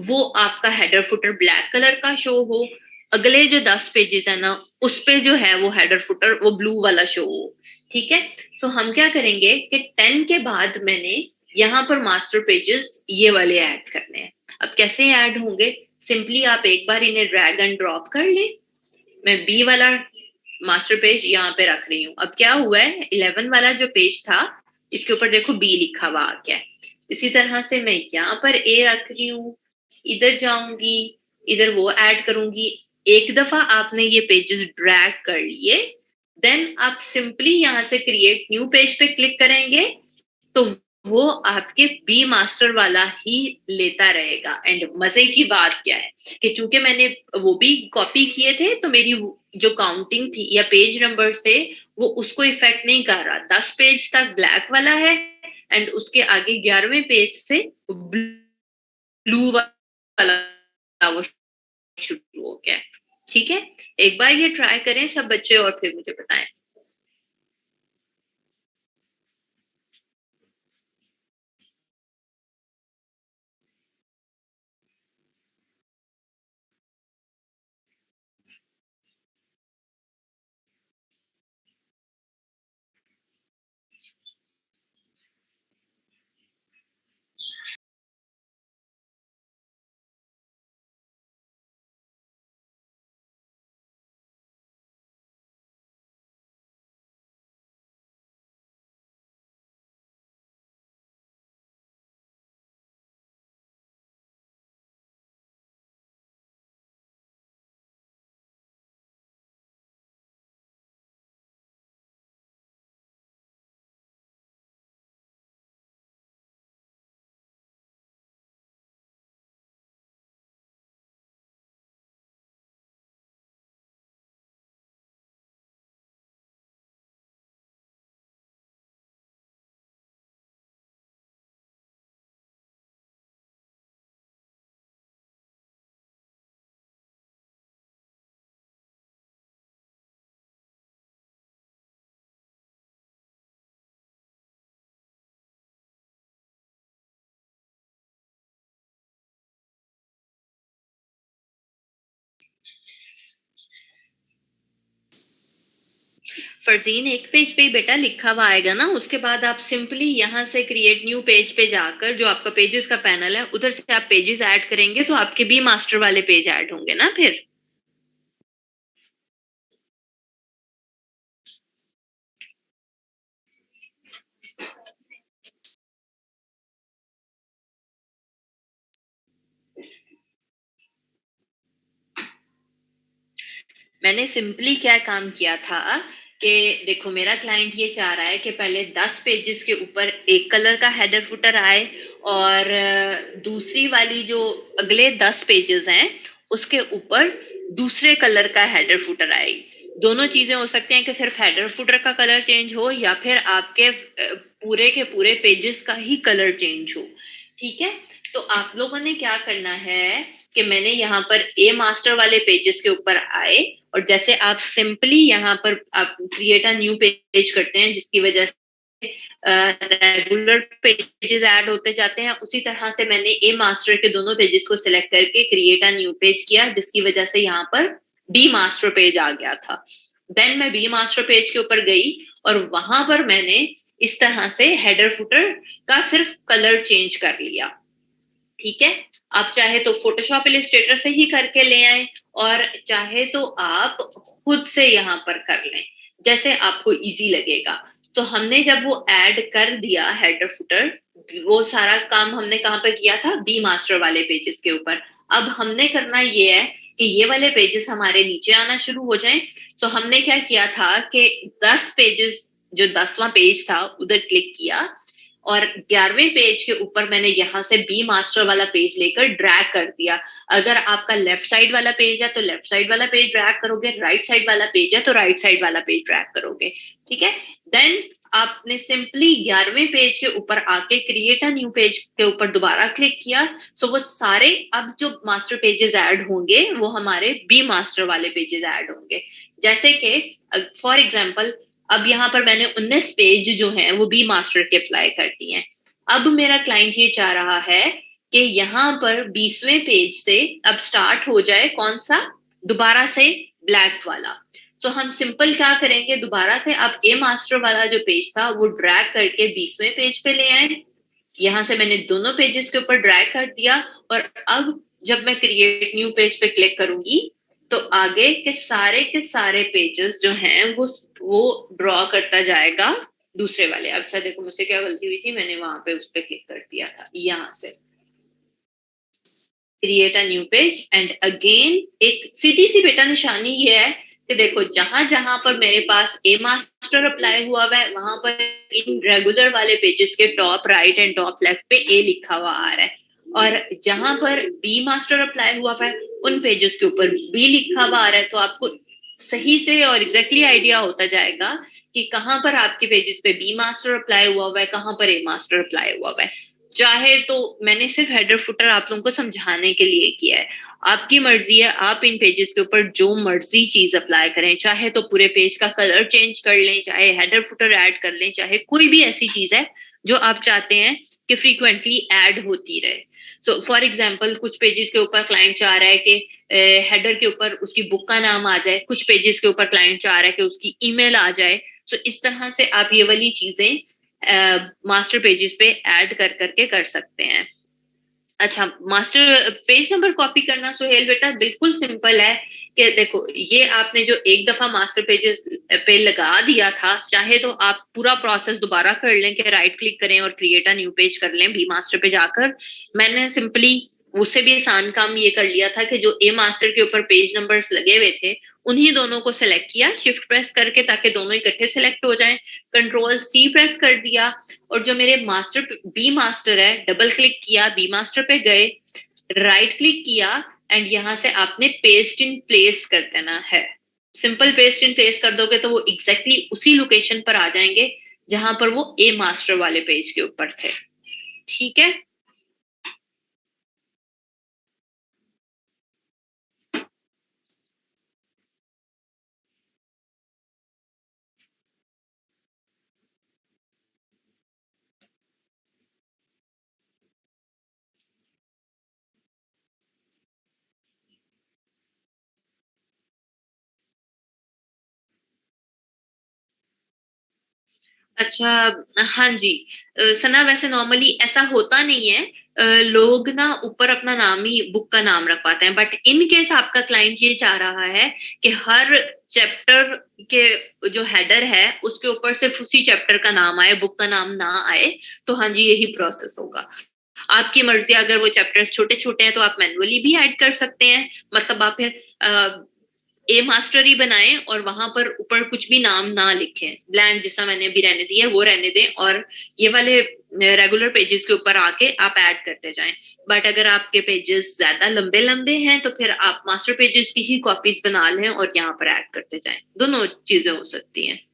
वो आपका हेडर फुटर ब्लैक कलर का शो हो, अगले जो 10 पेजेस है ना उस पे जो है वो हेडर फुटर वो ब्लू वाला शो हो। ठीक है, सो हम क्या करेंगे कि 10 के बाद मैंने यहाँ पर मास्टर पेजेस ये वाले ऐड करने हैं। अब कैसे ऐड होंगे? सिंपली आप एक बार इन्हें ड्रैग एंड ड्रॉप कर लें। मैं बी वाला मास्टर पेज यहाँ पे रख रही हूँ। अब क्या हुआ है, 11 वाला जो पेज था इसके ऊपर देखो बी लिखा हुआ आ गया है। इसी तरह से मैं यहाँ पर ए रख रही हूँ, इधर जाऊंगी, इधर वो ऐड करूंगी। एक दफा आपने ये पेजेस ड्रैग कर लिए, देन आप सिंपली यहाँ से क्रिएट न्यू पेज पे क्लिक करेंगे तो वो आपके बी मास्टर वाला ही लेता रहेगा। एंड मजे की बात क्या है कि चूंकि मैंने वो भी कॉपी किए थे तो मेरी जो काउंटिंग थी या पेज नंबर से वो उसको इफेक्ट नहीं कर रहा। 10 पेज तक ब्लैक वाला है एंड उसके आगे 11वें पेज से ब्लू वाला वो शुरू हो गया। ठीक है, एक बार ये ट्राई करें सब बच्चे और फिर मुझे बताएं। फरजीन, एक पेज पे बेटा लिखा हुआ आएगा ना, उसके बाद आप सिंपली यहाँ से क्रिएट न्यू पेज पे जाकर जो आपका पेजेस का पैनल है उधर से आप पेजेस ऐड करेंगे तो आपके बी मास्टर वाले पेज ऐड होंगे ना। फिर मैंने सिंपली क्या काम किया था कि देखो मेरा क्लाइंट ये चाह रहा है कि पहले 10 पेजेस के ऊपर एक कलर का हेडर फुटर आए और दूसरी वाली जो अगले 10 पेजेस हैं उसके ऊपर दूसरे कलर का हेडर फुटर आए। दोनों चीजें हो सकती हैं कि सिर्फ हेडर फुटर का कलर चेंज हो या फिर आपके पूरे के पूरे पेजेस का ही कलर चेंज हो। ठीक है, तो आप लोगों ने क्या करना है कि मैंने यहाँ पर ए मास्टर वाले पेजेस के ऊपर आए और जैसे आप सिंपली यहाँ पर आप क्रिएट अ न्यू पेज करते हैं जिसकी वजह से रेगुलर पेजेस ऐड होते जाते हैं, उसी तरह से मैंने ए मास्टर के दोनों पेजेस को सिलेक्ट करके क्रिएट अ न्यू पेज किया जिसकी वजह से यहाँ पर बी मास्टर पेज आ गया था। देन मैं बी मास्टर पेज के ऊपर गई और वहां पर मैंने इस तरह से हेडर फुटर का सिर्फ कलर चेंज कर लिया। ठीक है, आप चाहे तो फोटोशॉप इलिस्ट्रेटर से ही करके ले आए और चाहे तो आप खुद से यहाँ पर कर लें, जैसे आपको इजी लगेगा। तो हमने जब वो ऐड कर दिया हेडर फुटर, वो सारा काम हमने कहाँ पर किया था, बी मास्टर वाले पेजेस के ऊपर। अब हमने करना ये है कि ये वाले पेजेस हमारे नीचे आना शुरू हो जाएं। तो हमने क्या किया था कि 10 पेजेस, जो 10वां पेज था उधर क्लिक किया और 11वें पेज के ऊपर मैंने यहाँ से बी मास्टर वाला पेज लेकर ड्रैग कर दिया। अगर आपका लेफ्ट साइड वाला पेज है तो लेफ्ट साइड वाला पेज ड्रैग करोगे, राइट साइड वाला पेज है तो राइट साइड वाला पेज ड्रैग करोगे। ठीक है, देन आपने सिंपली 11वें पेज के ऊपर आके क्रिएट अ न्यू पेज के ऊपर दोबारा क्लिक किया। सो वो सारे अब जो मास्टर पेजेस ऐड होंगे वो हमारे बी मास्टर वाले पेजेस ऐड होंगे। जैसे कि फॉर एग्जाम्पल अब यहाँ पर मैंने 19 पेज जो हैं वो बी मास्टर के अप्लाई कर दिए हैं। अब मेरा क्लाइंट ये चाह रहा है कि यहाँ पर 20वें पेज से अब स्टार्ट हो जाए कौन सा, दोबारा से ब्लैक वाला। तो हम सिंपल क्या करेंगे, दोबारा से आप ए मास्टर वाला जो पेज था वो ड्रैग करके 20वें पेज पे ले आए। यहाँ से मैंने दोनों पेजेस के ऊपर ड्रैग कर दिया और अब जब मैं क्रिएट न्यू पेज पे क्लिक करूंगी तो आगे के सारे पेजेस जो हैं वो ड्रॉ करता जाएगा दूसरे वाले। अच्छा देखो मुझसे क्या गलती हुई थी, मैंने वहां पे उस पर क्लिक कर दिया था यहाँ से। Create a new page and again एक सीधी सी बेटा निशानी ये है कि देखो जहां जहां पर मेरे पास ए मास्टर अप्लाई हुआ है वहां पर इन रेगुलर वाले पेजेस के top right and top left पे ए लिखा हुआ आ रहा है, और जहां पर बी मास्टर अप्लाई हुआ है उन पेजेस के ऊपर बी लिखा हुआ आ रहा है। तो आपको सही से और एग्जैक्टली आइडिया होता जाएगा कि कहां पर आपके पेजेस पे बी मास्टर अप्लाई हुआ है, कहां पर ए मास्टर अप्लाई हुआ है। चाहे तो मैंने सिर्फ हेडर फुटर आप लोगों को समझाने के लिए किया है, आपकी मर्जी है, आप इन पेजेस के ऊपर जो मर्जी चीज अप्लाई करें, चाहे तो पूरे पेज का कलर चेंज कर लें, चाहे हेडर फुटर ऐड कर लें, चाहे कोई भी ऐसी चीज है जो आप चाहते हैं कि फ्रीक्वेंटली ऐड होती रहे। सो फॉर एग्जाम्पल कुछ पेजेस के ऊपर क्लाइंट चाह रहा है कि हेडर के ऊपर उसकी बुक का नाम आ जाए, कुछ पेजेस के ऊपर क्लाइंट चाह रहा है कि उसकी ईमेल आ जाए। सो इस तरह से आप ये वाली चीजें मास्टर पेजेस पे ऐड कर करके कर सकते हैं। अच्छा, मास्टर पेज नंबर कॉपी करना सुहेल बेटा बिल्कुल सिंपल है कि देखो ये आपने जो एक दफा मास्टर पेजेस पे लगा दिया था, चाहे तो आप पूरा प्रोसेस दोबारा कर लें कि राइट क्लिक करें और क्रिएट अ न्यू पेज कर लें बी मास्टर पे जाकर। मैंने सिंपली उससे भी आसान काम ये कर लिया था कि जो ए मास्टर के ऊपर पेज नंबर्स लगे हुए थे उन्हीं दोनों को सिलेक्ट किया शिफ्ट प्रेस करके ताकि दोनों इकट्ठे सिलेक्ट हो जाएं, कंट्रोल सी प्रेस कर दिया और जो मेरे मास्टर बी मास्टर है डबल क्लिक किया, बी मास्टर पे गए, राइट क्लिक किया एंड यहां से आपने पेस्ट इन प्लेस कर देना है। सिंपल पेस्ट इन प्लेस कर दोगे तो वो एग्जैक्टली उसी लोकेशन पर आ जाएंगे जहां पर वो ए मास्टर वाले पेज के ऊपर थे। ठीक है, अच्छा, हाँ जी। सना वैसे नॉर्मली ऐसा होता नहीं है, लोग ना ऊपर अपना नाम ही बुक का नाम रखवाते हैं, बट इन केस आपका क्लाइंट ये चाह रहा है कि हर चैप्टर के जो हेडर है उसके ऊपर सिर्फ उसी चैप्टर का नाम आए, बुक का नाम ना आए, तो हाँ जी यही प्रोसेस होगा। आपकी मर्जी, अगर वो चैप्टर्स छोटे छोटे हैं तो आप मैनुअली भी ऐड कर सकते हैं, मतलब आप फिर ए मास्टर ही बनाएं और वहां पर ऊपर कुछ भी नाम ना लिखें, ब्लैंक जैसा मैंने अभी रहने दिया वो रहने दें और ये वाले रेगुलर पेजेस के ऊपर आके आप ऐड करते जाएं। बट अगर आपके पेजेस ज्यादा लंबे लंबे हैं तो फिर आप मास्टर पेजेस की ही कॉपीज बना लें और यहाँ पर ऐड करते जाएं, दोनों चीजें हो सकती हैं।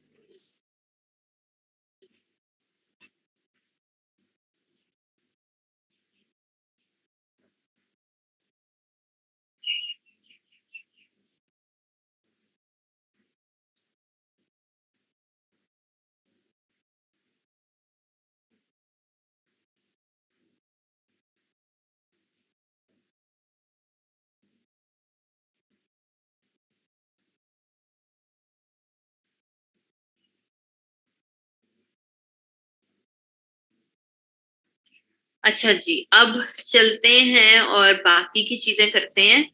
अच्छा जी, अब चलते हैं और बाकी की चीजें करते हैं।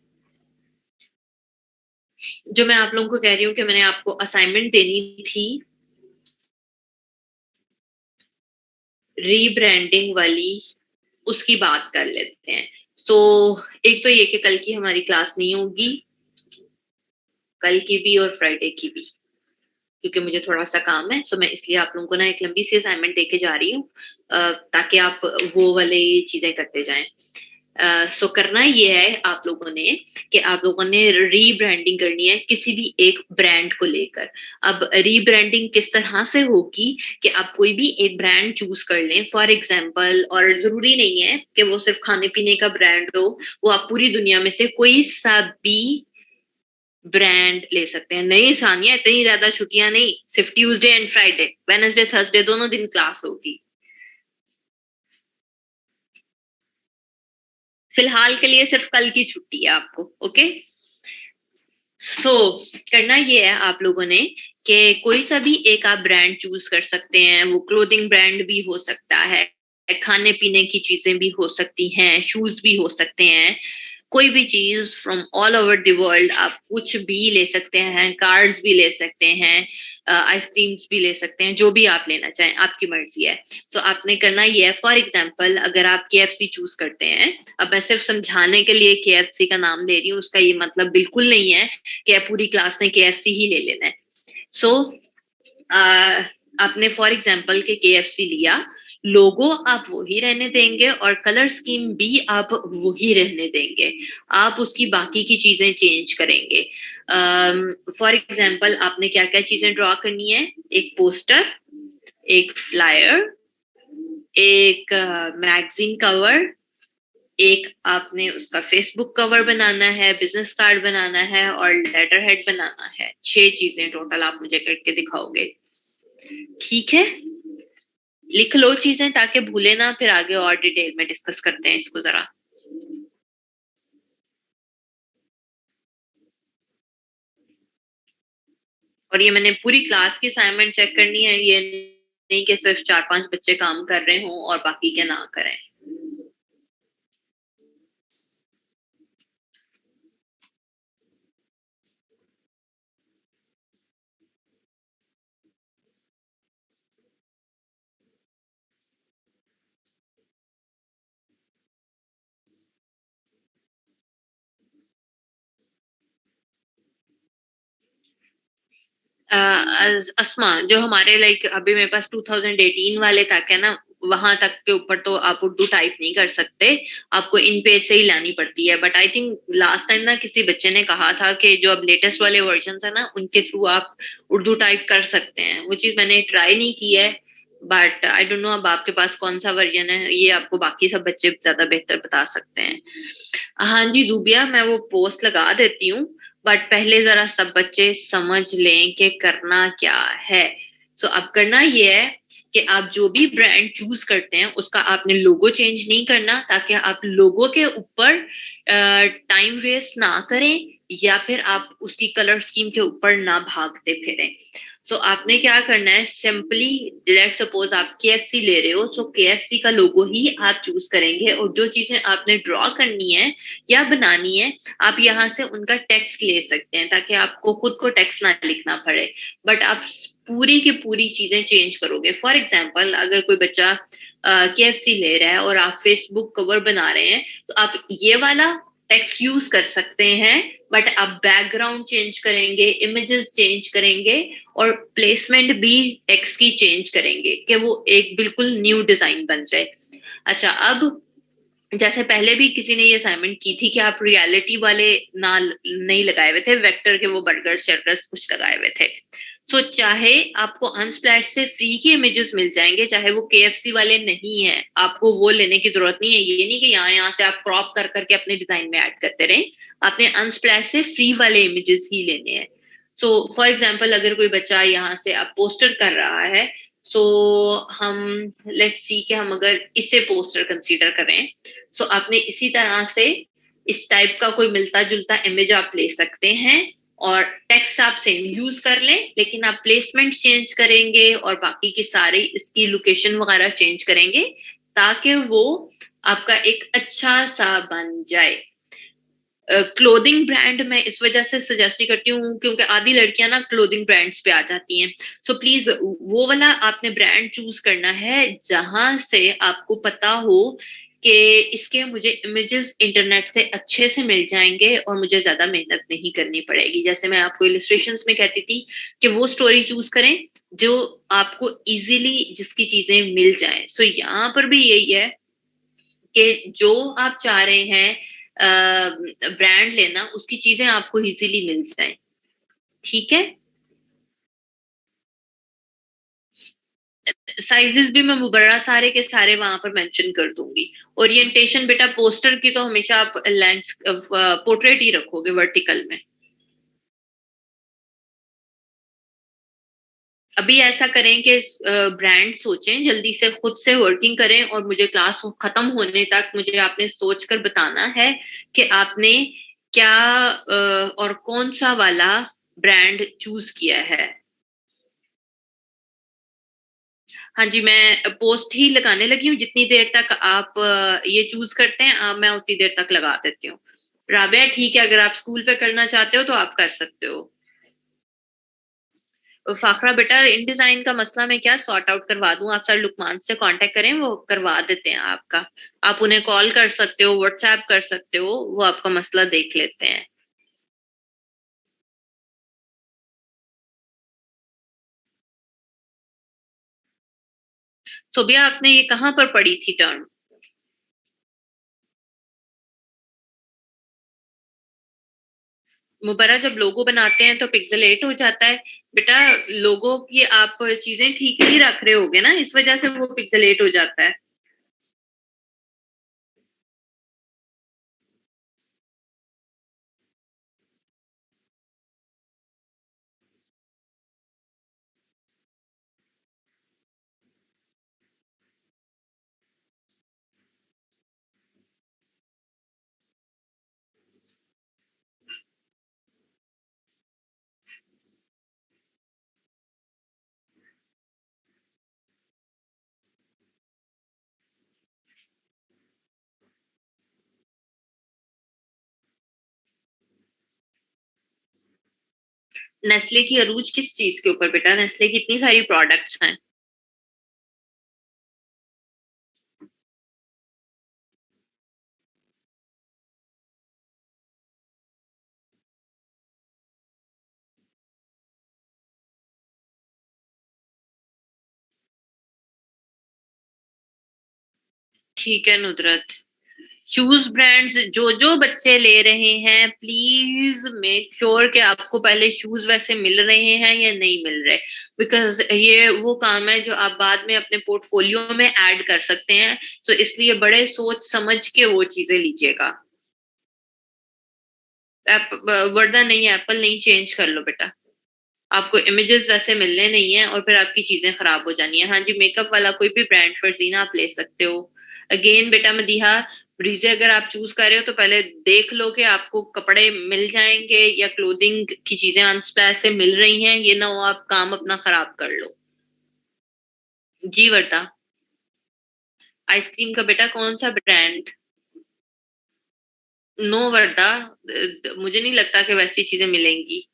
जो मैं आप लोगों को कह रही हूँ कि मैंने आपको असाइनमेंट देनी थी रीब्रांडिंग वाली, उसकी बात कर लेते हैं। सो एक तो ये कि कल की हमारी क्लास नहीं होगी, कल की भी और फ्राइडे की भी, क्योंकि मुझे थोड़ा सा काम है। सो मैं इसलिए आप लोगों को ना एक लंबी सी असाइनमेंट देके जा रही हूँ ताकि आप वो वाले चीजें करते जाएं। सो करना ये है आप लोगों ने कि आप लोगों ने रीब्रांडिंग करनी है किसी भी एक ब्रांड को लेकर। अब रीब्रांडिंग किस तरह से होगी कि आप कोई भी एक ब्रांड चूज कर लें फॉर एग्जांपल, और जरूरी नहीं है कि वो सिर्फ खाने पीने का ब्रांड हो, वो आप पूरी दुनिया में से कोई सा भी ब्रांड ले सकते हैं। नहीं सानिया, इतनी ज्यादा छुट्टियां नहीं, सिर्फ Tuesday and Friday, Wednesday Thursday दोनों दिन क्लास होगी। फिलहाल के लिए सिर्फ कल की छुट्टी है आपको, ओके। सो करना ये है आप लोगों ने कि कोई सा भी एक आप ब्रांड चूज कर सकते हैं, वो क्लोथिंग ब्रांड भी हो सकता है, खाने पीने की चीजें भी हो सकती हैं, शूज भी हो सकते हैं, कोई भी चीज from all over the world, आप कुछ भी ले सकते हैं, कार्ड्स भी ले सकते हैं, आइसक्रीम्स भी ले सकते हैं, जो भी आप लेना चाहें, आपकी मर्जी है। तो आपने करना ये है, फॉर एग्जाम्पल अगर आप KFC चूज करते हैं, अब मैं सिर्फ समझाने के लिए KFC का नाम ले रही हूँ, उसका ये मतलब बिल्कुल नहीं है कि पूरी क्लास ने KFC ही ले लेना है। सो आपने फॉर एग्जाम्पल के KFC लिया, लोगो आप वही रहने देंगे और कलर स्कीम भी आप वही रहने देंगे, आप उसकी बाकी की चीजें चेंज करेंगे। फॉर एग्जाम्पल आपने क्या क्या चीजें ड्रॉ करनी है, एक पोस्टर, एक फ्लायर, एक मैगजीन कवर, एक आपने उसका फेसबुक कवर बनाना है, बिजनेस कार्ड बनाना है और लेटर हेड बनाना है। 6 चीजें टोटल आप मुझे करके दिखाओगे, ठीक है? लिख लो चीजें ताकि भूले ना, फिर आगे और डिटेल में डिस्कस करते हैं इसको जरा। और ये मैंने पूरी क्लास की असाइनमेंट चेक करनी है, ये नहीं कि सिर्फ 4-5 बच्चे काम कर रहे हों और बाकी के ना करें। अस्मा, जो हमारे लाइक अभी मेरे पास 2018 वाले तक है ना, वहां तक के ऊपर तो आप उर्दू टाइप नहीं कर सकते, आपको इन पेज से ही लानी पड़ती है। But I think last time ना किसी बच्चे ने कहा था कि जो अब लेटेस्ट वाले वर्जन है ना, उनके थ्रू आप उर्दू टाइप कर सकते हैं। वो चीज मैंने ट्राई नहीं की है, बट आई डोंट नो अब आपके पास कौन सा वर्जन है, ये आपको बाकी सब बच्चे ज्यादा बेहतर बता सकते हैं। हाँ जी जूबिया, मैं वो पोस्ट लगा देती हूँ, बट पहले जरा सब बच्चे समझ लें कि करना क्या है। सो अब करना ये है कि आप जो भी ब्रांड चूज करते हैं उसका आपने लोगो चेंज नहीं करना, ताकि आप लोगो के ऊपर टाइम वेस्ट ना करें या फिर आप उसकी कलर स्कीम के ऊपर ना भागते फिरें। सो आपने क्या करना है, सिंपली लेट सपोज आप KFC ले रहे हो, तो KFC का लोगो ही आप चूज करेंगे और जो चीजें आपने ड्रॉ करनी है या बनानी है, आप यहाँ से उनका टेक्स्ट ले सकते हैं ताकि आपको खुद को टेक्स्ट ना लिखना पड़े। बट आप पूरी की पूरी चीजें चेंज करोगे। फॉर एग्जाम्पल अगर कोई बच्चा KFC ले रहा है और आप फेसबुक कवर बना रहे हैं, तो आप ये वाला टेक्स्ट यूज कर सकते हैं, बट आप बैकग्राउंड चेंज करेंगे, इमेजेस चेंज करेंगे और प्लेसमेंट भी टेक्स्ट की चेंज करेंगे कि वो एक बिल्कुल न्यू डिजाइन बन जाए। अच्छा, अब जैसे पहले भी किसी ने ये असाइनमेंट की थी कि आप रियलिटी वाले ना नहीं लगाए हुए थे, वेक्टर के वो बर्गर शेर्कर्स कुछ लगाए हुए थे। सो चाहे आपको अनस्प्लैश से फ्री के इमेजेस मिल जाएंगे, चाहे वो KFC वाले नहीं है, आपको वो लेने की जरूरत नहीं है। ये नहीं कि यहाँ यहाँ से आप क्रॉप कर करके अपने डिजाइन में ऐड करते रहें, आपने अनस्प्लैश से फ्री वाले इमेजेस ही लेने हैं। सो फॉर एग्जाम्पल अगर कोई बच्चा यहाँ से आप पोस्टर कर रहा है, सो हम लेट्स सी कि हम अगर इसे पोस्टर कंसीडर करें, सो आपने इसी तरह से इस टाइप का कोई मिलता जुलता इमेज आप ले सकते हैं और टेक्स्ट आप सेम यूज कर लें, लेकिन आप प्लेसमेंट चेंज करेंगे और बाकी के सारे इसकी लोकेशन वगैरह चेंज करेंगे ताकि वो आपका एक अच्छा सा बन जाए। क्लोथिंग ब्रांड मैं इस वजह से सजेस्ट नहीं करती हूँ क्योंकि आधी लड़कियां ना क्लोथिंग ब्रांड्स पे आ जाती हैं। सो प्लीज वो वाला आपने ब्रांड चूज करना है जहां से आपको पता हो कि इसके मुझे इमेजेस इंटरनेट से अच्छे से मिल जाएंगे और मुझे ज्यादा मेहनत नहीं करनी पड़ेगी। जैसे मैं आपको इलस्ट्रेशंस में कहती थी कि वो स्टोरी चूज करें जो आपको इजीली जिसकी चीजें मिल जाएं। सो यहाँ पर भी यही है कि जो आप चाह रहे हैं ब्रांड लेना, उसकी चीजें आपको इजीली मिल जाएं, ठीक है? साइजेस भी मैं मुबर्रा सारे के सारे वहां पर मेंशन कर दूंगी। ओरिएंटेशन बेटा पोस्टर की तो हमेशा आप लेंस पोर्ट्रेट ही रखोगे वर्टिकल में। अभी ऐसा करें कि ब्रांड सोचें, जल्दी से खुद से वर्किंग करें और मुझे क्लास खत्म होने तक मुझे आपने सोच कर बताना है कि आपने क्या और कौन सा वाला ब्रांड चूज किया है। हाँ जी, मैं पोस्ट ही लगाने लगी हूँ, जितनी देर तक आप ये चूज करते हैं मैं उतनी देर तक लगा देती हूँ। राबिया ठीक है, अगर आप स्कूल पे करना चाहते हो तो आप कर सकते हो। फाखरा बेटा, इन डिजाइन का मसला मैं क्या सॉर्ट आउट करवा दूं, आप सर लुकमान से कांटेक्ट करें, वो करवा देते हैं आपका। आप उन्हें कॉल कर सकते हो, व्हाट्सएप कर सकते हो, वो आपका मसला देख लेते हैं। सोबिया, आपने ये कहाँ पर पढ़ी थी टर्म? मुबर्रा, जब लोगो बनाते हैं तो पिक्सेलेट हो जाता है बेटा। लोगो की आप चीजें ठीक नहीं रख रहे होगे ना, इस वजह से वो पिक्सेलेट हो जाता है। नेस्ले की अरूज किस चीज के ऊपर बेटा? नेस्ले की इतनी सारी प्रोडक्ट्स हैं। ठीक है नुदरत। शूज ब्रांड्स जो जो बच्चे ले रहे हैं, प्लीज मेक श्योर कि आपको पहले शूज वैसे मिल रहे हैं या नहीं मिल रहे, बिकॉज ये वो काम है जो आप बाद में अपने पोर्टफोलियो में ऐड कर सकते हैं। तो इसलिए बड़े सोच समझ के वो चीजें लीजिएगा। वरना नहीं, एप्पल नहीं, चेंज कर लो बेटा। आपको इमेजेस वैसे मिलने नहीं है और फिर आपकी चीजें खराब हो जानी है। हाँ जी, मेकअप वाला कोई भी ब्रांड फर्जीना आप ले सकते हो। अगेन बेटा मदीहा, ब्रीजे अगर आप चूज कर रहे हो तो पहले देख लो कि आपको कपड़े मिल जाएंगे या क्लोथिंग की चीजें अनस्प्लैश से मिल रही हैं, ये ना हो आप काम अपना खराब कर लो। जी वर्दा। आइसक्रीम का बेटा कौन सा ब्रांड? नो वर्दा, मुझे नहीं लगता कि वैसी चीजें मिलेंगी।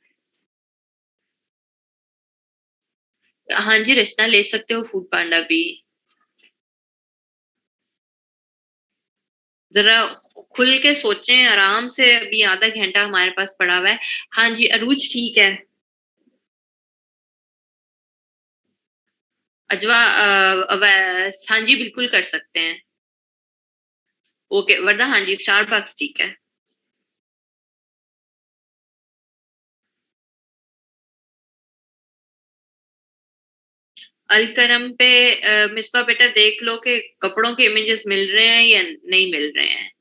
हाँ जी, रचना ले सकते हो, फूड पांडा भी। जरा खुल के सोचें आराम से, अभी आधा घंटा हमारे पास पड़ा हुआ है। हाँ जी, अरूज ठीक है। अजवा हाँ जी बिल्कुल कर सकते हैं। ओके वरना हाँ जी, स्टारबक्स ठीक है। अलकरम पे मिसबा बेटा देख लो कि कपड़ों के इमेजेस मिल रहे हैं या नहीं मिल रहे हैं।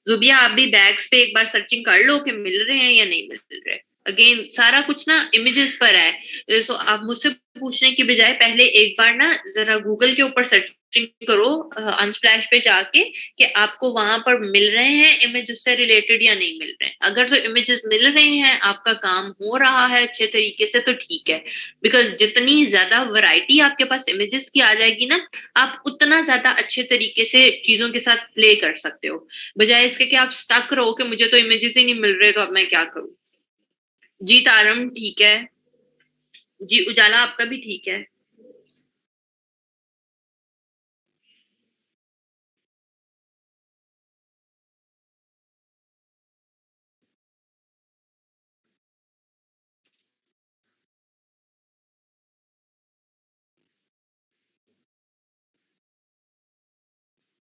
जुबिया, आप भी बैग्स पे एक बार सर्चिंग कर लो कि मिल रहे हैं या नहीं मिल रहे। अगेन सारा कुछ ना इमेजेस पर है, सो आप मुझसे पूछने की बजाय पहले एक बार ना जरा गूगल के ऊपर सर्चिंग करो, अनस्प्लैश पे जाके, कि आपको वहां पर मिल रहे हैं इमेज उससे रिलेटेड या नहीं मिल रहे हैं। अगर तो इमेजेस मिल रहे हैं, आपका काम हो रहा है अच्छे तरीके से, तो ठीक है। बिकॉज जितनी ज्यादा वैरायटी आपके पास इमेजेस की आ जाएगी ना, आप उतना ज्यादा अच्छे तरीके से चीजों के साथ प्ले कर सकते हो, बजाय इसके कि आप स्टक रहो कि मुझे तो इमेजेस ही नहीं मिल रहे, तो अब मैं क्या करूं। जी तारम ठीक है। जी उजाला आपका भी ठीक है।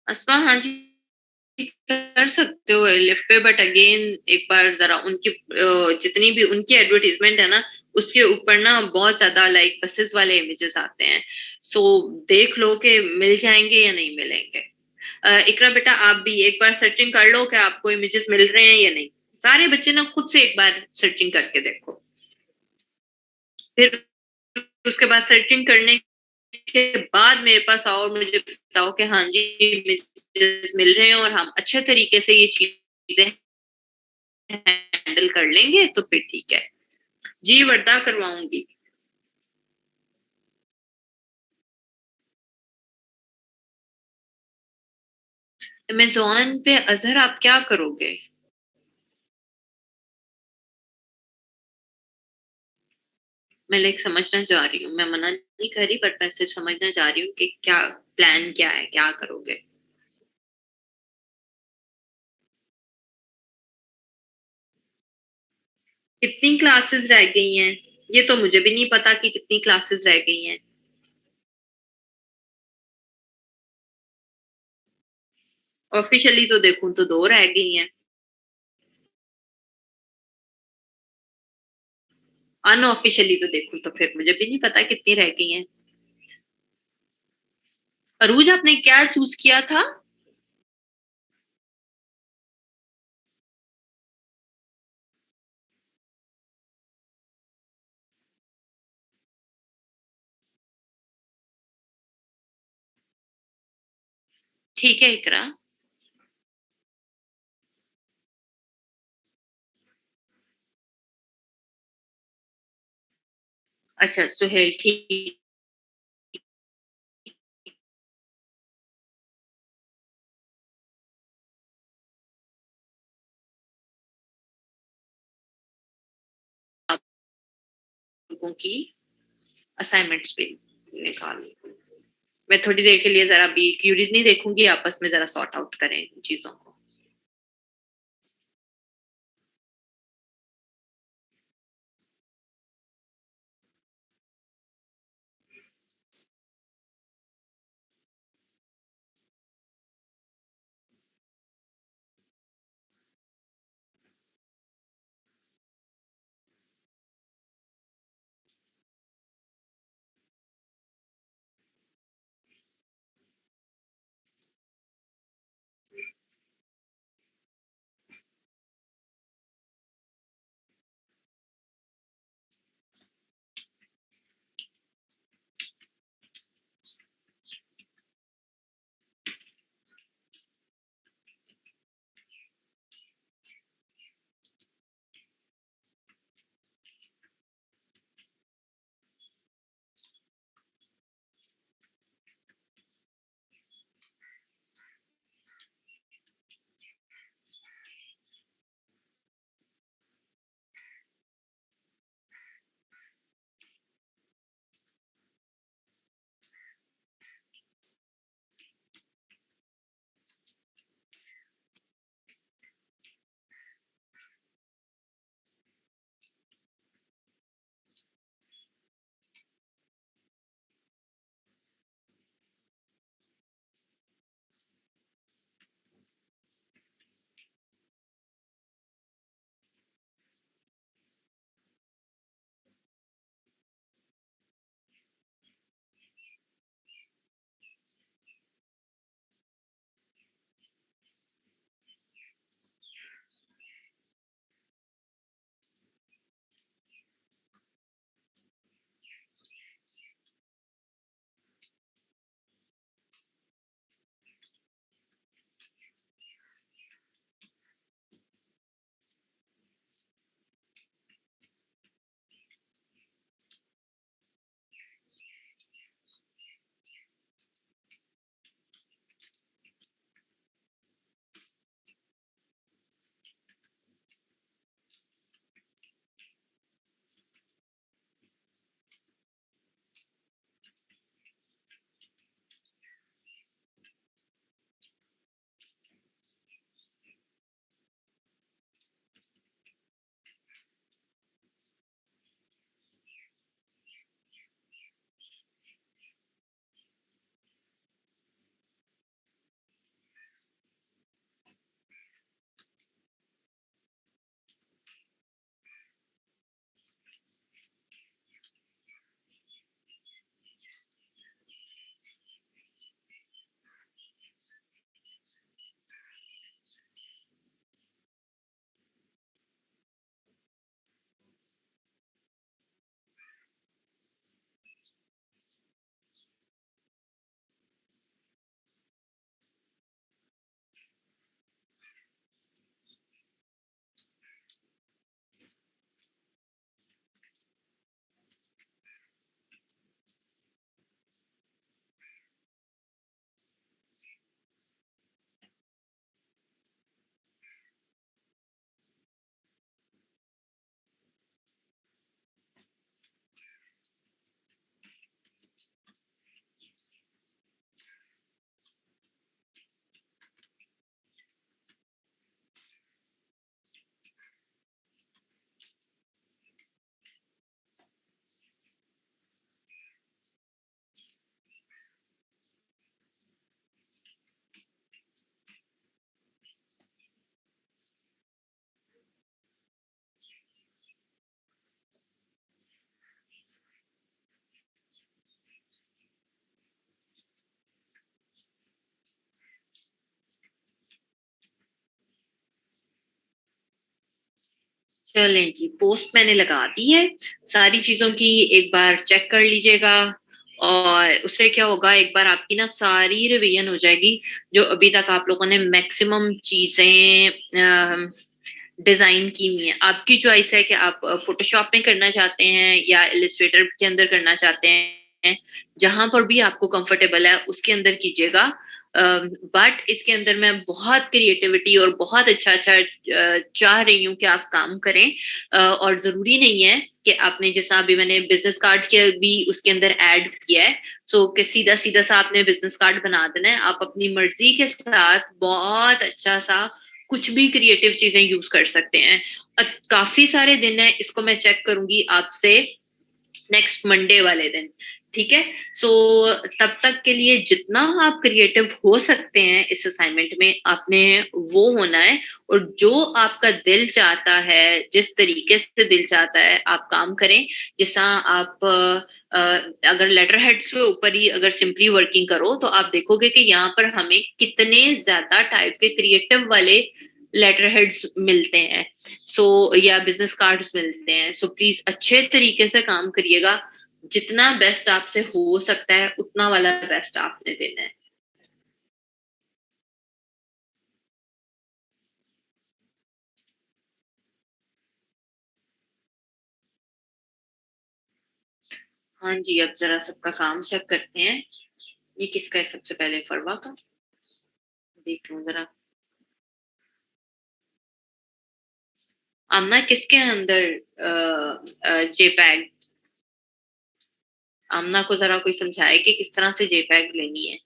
अस्मा हाँ जी, कर सकते हो लिफ्ट पे, बट अगेन एक बार जरा उनकी जितनी भी उनकी एडवर्टीजमेंट है ना, उसके ऊपर ना बहुत ज्यादा लाइक बसेस वाले इमेजेस आते हैं। सो देख लो कि मिल जाएंगे या नहीं मिलेंगे। इकरा बेटा, आप भी एक बार सर्चिंग कर लो कि आपको इमेजेस मिल रहे हैं या नहीं। सारे बच्चे ना खुद से एक बार सर्चिंग करके देखो, फिर उसके बाद सर्चिंग करने के बाद मेरे पास आओ और मुझे बताओ कि हाँ जी इमेजेस मिल रहे हैं और हम अच्छे तरीके से ये चीजें हैंडल कर लेंगे, तो फिर ठीक है। जी वर्दा, करवाऊंगी। अमेज़न पे अज़हर आप क्या करोगे? मैं लाइक समझना चाह रही हूँ, मैं मना नहीं कर रही बट मैं सिर्फ़ समझना चाह रही हूँ कि क्या प्लान क्या है? क्या करोगे? कितनी क्लासेस रह गई हैं? ये तो मुझे भी नहीं पता कि कितनी क्लासेस रह गई हैं। ऑफ़िशियली तो देखूँ तो 2 रह गई हैं। अनऑफ़िशियली तो देखूँ तो फिर मुझे भी नहीं पता कितनी रह गई हैं। अरूज आपने क्या चूज़ किया था? ठीक है इकरा। अच्छा सुहेल ठीक लोगों की असाइनमेंट्स भी निकाल मैं थोड़ी देर के लिए ज़रा अभी क्यूरीज़ नहीं देखूँगी, आपस में ज़रा सॉर्ट आउट करें इन चीज़ों को। चलें जी, पोस्ट मैंने लगा दी है। सारी चीज़ों की एक बार चेक कर लीजिएगा और उससे क्या होगा, एक बार आपकी ना सारी रिवीजन हो जाएगी, जो अभी तक आप लोगों ने मैक्सिमम चीज़ें डिज़ाइन की हुई हैं। आपकी चॉइस है कि आप फ़ोटोशॉप में करना चाहते हैं या इलस्ट्रेटर के अंदर करना चाहते हैं। जहाँ पर भी आपको कंफर्टेबल है, उसके अंदर कीजिएगा। बट इसके अंदर मैं बहुत क्रिएटिविटी और बहुत अच्छा-अच्छा चाह रही हूँ कि आप काम करें। और ज़रूरी नहीं है कि आपने, जैसा अभी मैंने बिज़नेस कार्ड के भी उसके अंदर ऐड किया है, सो कि सीधा-सीधा सा आपने बिज़नेस कार्ड बना देना है। आप अपनी मर्ज़ी के साथ बहुत अच्छा-सा कुछ भी क्रिएटिव चीज़ें यूज़ कर सकते हैं। काफ़ी सारे दिन हैं, इसको मैं चेक करूँगी आपसे नेक्स्ट मंडे वाले दिन, ठीक है? सो तब तक के लिए जितना आप क्रिएटिव हो सकते हैं इस असाइनमेंट में, आपने वो होना है। और जो आपका दिल चाहता है, जिस तरीके से दिल चाहता है, आप काम करें। जैसा आप अगर लेटर हेड्स के ऊपर ही अगर सिंपली वर्किंग करो, तो आप देखोगे कि यहाँ पर हमें कितने ज़्यादा टाइप के क्रिएटिव वाले लेटर हेड्स मिलते हैं। सो या बिजनेस कार्ड्स मिलते हैं। सो प्लीज अच्छे तरीके से काम करिएगा। जितना बेस्ट आपसे हो सकता है उतना वाला बेस्ट आपने देना है। हाँ जी, अब जरा सबका काम चेक करते हैं। ये किसका है? सबसे पहले फरवा का देख लूं जरा। आमना किसके अंदर जेपैग? आमना को जरा कोई समझाए कि किस तरह से जेपैग लेनी है।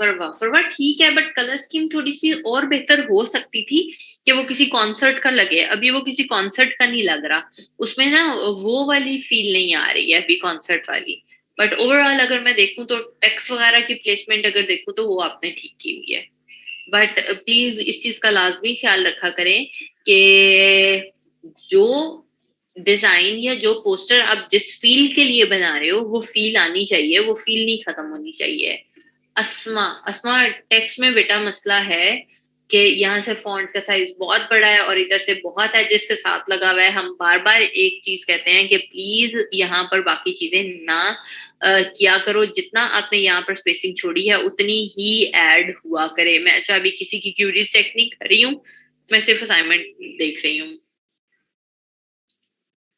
फरवा फरवा ठीक है, बट कलर स्कीम थोड़ी सी और बेहतर हो सकती थी कि वो किसी कॉन्सर्ट का लगे। अभी वो किसी कॉन्सर्ट का नहीं लग रहा। उसमें ना वो वाली फील नहीं आ रही है अभी कॉन्सर्ट वाली। बट ओवरऑल अगर मैं देखूं तो टेक्स्ट वगैरह की प्लेसमेंट अगर देखूं तो वो आपने ठीक की हुई है। बट प्लीज इस चीज का लाजमी ख्याल रखा करें कि जो डिजाइन या जो पोस्टर आप जिस फील के लिए बना रहे हो, वो फील आनी चाहिए, वो फील नहीं खत्म होनी चाहिए। अस्मा अस्मा टेक्स्ट में बेटा मसला है कि यहाँ से फॉन्ट का साइज बहुत बड़ा है और इधर से बहुत है जिसके साथ लगा हुआ है। हम बार बार एक चीज कहते हैं कि प्लीज यहाँ पर बाकी चीजें ना किया करो। जितना आपने यहाँ पर स्पेसिंग छोड़ी है उतनी ही ऐड हुआ करे। मैं अच्छा अभी किसी की क्यूरीज चेक नहीं कर रही हूँ, मैं सिर्फ असाइनमेंट देख रही हूँ।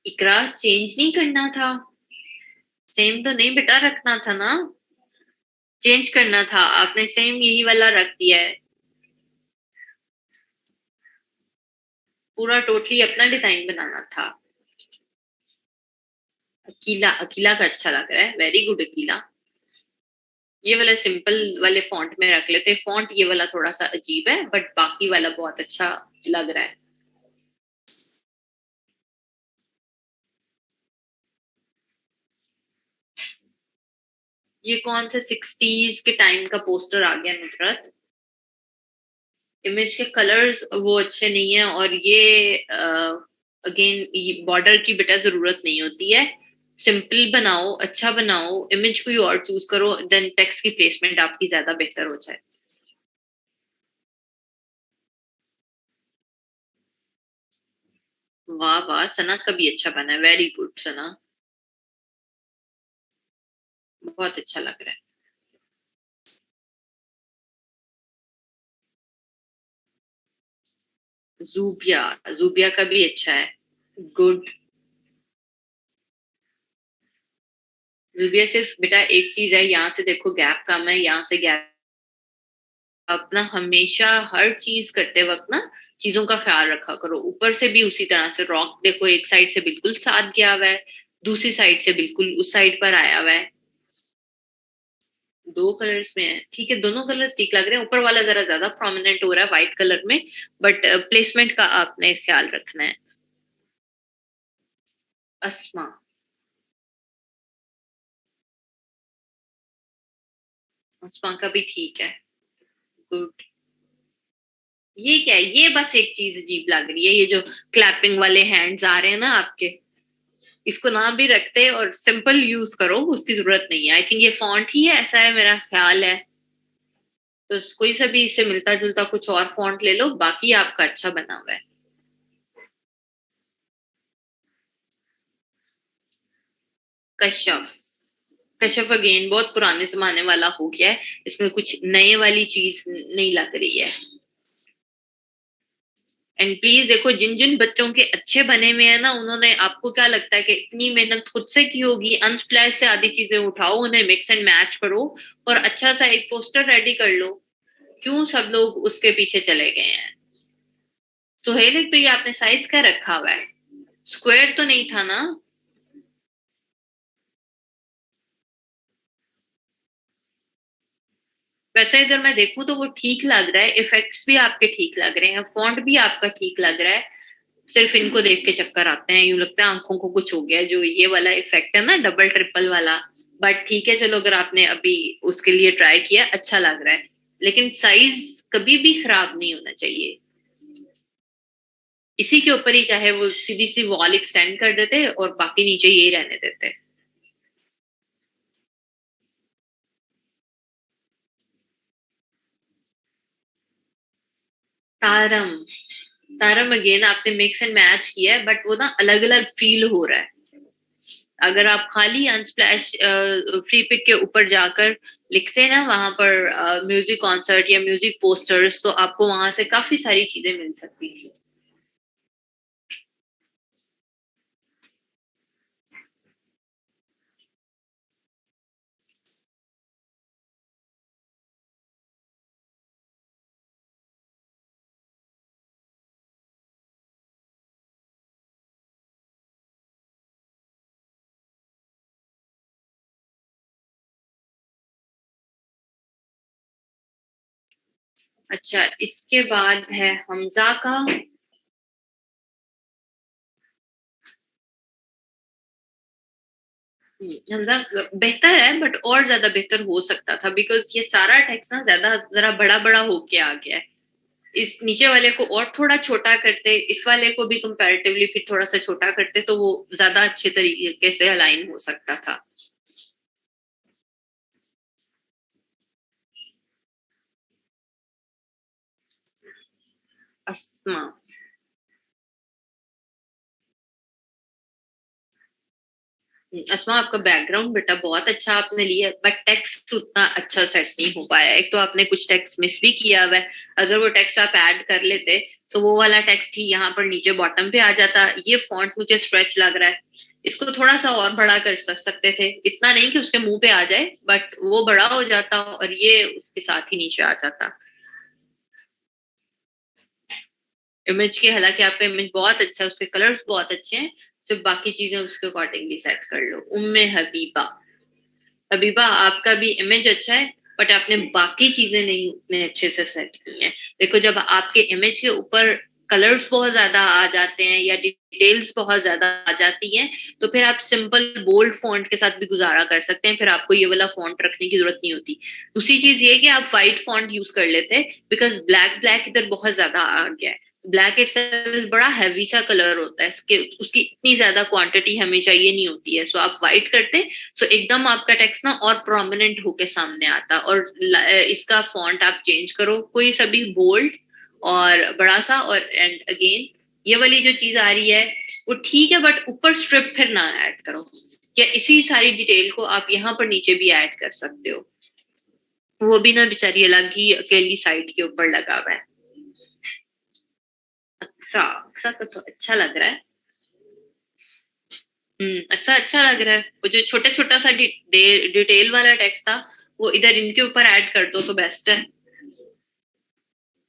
इकरा चेंज नहीं करना था? सेम तो नहीं बेटा रखना था ना। चेंज करना था, आपने सेम यही वाला रख दिया है। पूरा टोटली अपना डिजाइन बनाना था। अकीला अकीला का अच्छा लग रहा है, वेरी गुड अकीला। ये वाला सिंपल वाले फॉन्ट में रख लेते। फॉन्ट ये वाला थोड़ा सा अजीब है बट बाकी वाला बहुत अच्छा लग रहा है। ये कौन सा 60s के टाइम का पोस्टर आ गया नुसरत? इमेज के कलर्स वो अच्छे नहीं है। और ये अगेन बॉर्डर की बेटा जरूरत नहीं होती है। सिंपल बनाओ, अच्छा बनाओ, इमेज कोई और चूज करो, देन टेक्स्ट की प्लेसमेंट आपकी ज्यादा बेहतर हो जाए। वाह वाह, सना का भी अच्छा बना है, वेरी गुड सना। बहुत अच्छा लग रहा है। जूबिया, जूबिया का भी अच्छा है। गुड। जूबिया सिर्फ बेटा एक चीज है, यहाँ से देखो गैप कम है, यहाँ से गैप। अपना हमेशा हर चीज करते वक्त ना चीजों का ख्याल रखा करो। ऊपर से भी उसी तरह से रॉक देखो, एक साइड से बिल्कुल साथ गया हुआ है, दूसरी साइड से बिल्कुल उस साइड पर आया हुआ है। दो कलर्स में है, ठीक है, दोनों कलर्स ठीक लग रहे हैं। ऊपर वाला जरा ज्यादा प्रोमिनेंट हो रहा है व्हाइट कलर में, बट प्लेसमेंट का आपने ख्याल रखना है। अस्मा। अस्मा का भी ठीक है। गुड। ये क्या है? ये बस एक चीज अजीब लग रही है, ये जो क्लैपिंग वाले हैंड्स आ रहे हैं ना आपके, इसको ना भी रखते और सिंपल यूज करो, उसकी जरूरत नहीं है। आई थिंक ये फॉन्ट ही है, ऐसा है मेरा ख्याल है। तो कोई सा भी इससे मिलता जुलता कुछ और फॉन्ट ले लो, बाकी आपका अच्छा बना हुआ है। कश्यप। कश्यप अगेन बहुत पुराने जमाने वाला हो गया है, इसमें कुछ नए वाली चीज नहीं लग रही है। एंड प्लीज देखो, जिन जिन बच्चों के अच्छे बने हुए हैं ना, उन्होंने, आपको क्या लगता है कि इतनी मेहनत खुद से की होगी? अनस्प्लैश से आधी चीजें उठाओ, उन्हें मिक्स एंड मैच करो और अच्छा सा एक पोस्टर रेडी कर लो। क्यों सब लोग उसके पीछे चले गए हैं? सुहेल, एक तो ये आपने साइज क्या रखा हुआ है? स्क्वायर तो नहीं था ना? वैसे अगर मैं देखूं तो वो ठीक लग रहा है, इफेक्ट्स भी आपके ठीक लग रहे हैं, फॉन्ट भी आपका ठीक लग रहा है। सिर्फ इनको देख के चक्कर आते हैं, यूं लगता है आंखों को कुछ हो गया, जो ये वाला इफेक्ट है ना, डबल ट्रिपल वाला। बट ठीक है, चलो, अगर आपने अभी उसके लिए ट्राई किया, अच्छा लग रहा है। लेकिन साइज कभी भी खराब नहीं होना चाहिए। इसी के ऊपर ही चाहे वो सीधी सी वॉल एक्सटेंड कर देते और बाकी नीचे यही रहने देते। तारम। तारम अगेन आपने मिक्स एंड मैच किया है, बट वो ना अलग अलग फील हो रहा है। अगर आप खाली अनस्प्लैश फ्री पिक के ऊपर जाकर लिखते हैं ना, वहां पर म्यूजिक कॉन्सर्ट या म्यूजिक पोस्टर्स, तो आपको वहां से काफी सारी चीजें मिल सकती थी। अच्छा, इसके बाद है हमजा का। हमजा बेहतर है, बट और ज्यादा बेहतर हो सकता था, बिकॉज ये सारा टेक्स्ट ना ज्यादा जरा बड़ा बड़ा होके आ गया है। इस नीचे वाले को और थोड़ा छोटा करते, इस वाले को भी कंपैरेटिवली फिर थोड़ा सा छोटा करते, तो वो ज्यादा अच्छे तरीके से अलाइन हो सकता था। अस्मा। अस्मा, आपका बैकग्राउंड बेटा बहुत अच्छा आपने लिया, बट टेक्स्ट उतना अच्छा सेट नहीं हो पाया। एक तो आपने कुछ टेक्स्ट मिस भी किया हुआ है। अगर वो टेक्स्ट आप ऐड कर लेते तो वो वाला टेक्स्ट ही यहाँ पर नीचे बॉटम पे आ जाता। ये फॉन्ट मुझे स्ट्रेच लग रहा है, इसको थोड़ा सा और बड़ा कर सकते थे। इतना नहीं कि उसके मुंह पे आ जाए, बट वो बड़ा हो जाता और ये उसके साथ ही नीचे आ जाता। इमेज की, हालांकि आपका इमेज बहुत अच्छा है, उसके कलर्स बहुत अच्छे हैं, सिर्फ बाकी चीजें उसके अकॉर्डिंगली सेट कर लो। उम्मे हबीबा। हबीबा, आपका भी इमेज अच्छा है, बट आपने बाकी चीजें नहीं उतने अच्छे से सेट की हैं। देखो, जब आपके इमेज के ऊपर कलर्स बहुत ज्यादा आ जाते हैं या डिटेल्स बहुत ज्यादा आ जाती हैं, तो फिर आप सिंपल बोल्ड फॉन्ट के साथ भी गुजारा कर सकते हैं, फिर आपको ये वाला फॉन्ट रखने की जरूरत नहीं होती। दूसरी चीज ये कि आप व्हाइट फॉन्ट यूज कर लेते, बिकॉज ब्लैक ब्लैक इधर बहुत ज्यादा आ गया है। ब्लैक इटसेल्फ बड़ा हैवी सा कलर होता है, इसके उसकी इतनी ज्यादा क्वांटिटी हमें चाहिए नहीं होती है। सो आप व्हाइट करते, सो एकदम आपका टेक्स्ट ना और प्रोमिनेंट होके सामने आता। और इसका फॉन्ट आप चेंज करो, कोई सा भी बोल्ड और बड़ा सा, और एंड अगेन ये वाली जो चीज आ रही है वो ठीक है, बट ऊपर स्ट्रिप फिर ना ऐड करो। या इसी सारी डिटेल को आप यहाँ पर नीचे भी ऐड कर सकते हो। वो भी ना बेचारी अलग ही अकेली साइड के ऊपर लगा हुआ है। अच्छा, अच्छा तो अच्छा लग रहा है। अच्छा अच्छा लग रहा है। वो जो छोटा छोटा सा डिटेल वाला टेक्स्ट था, वो इधर इनके ऊपर ऐड कर दो तो बेस्ट है।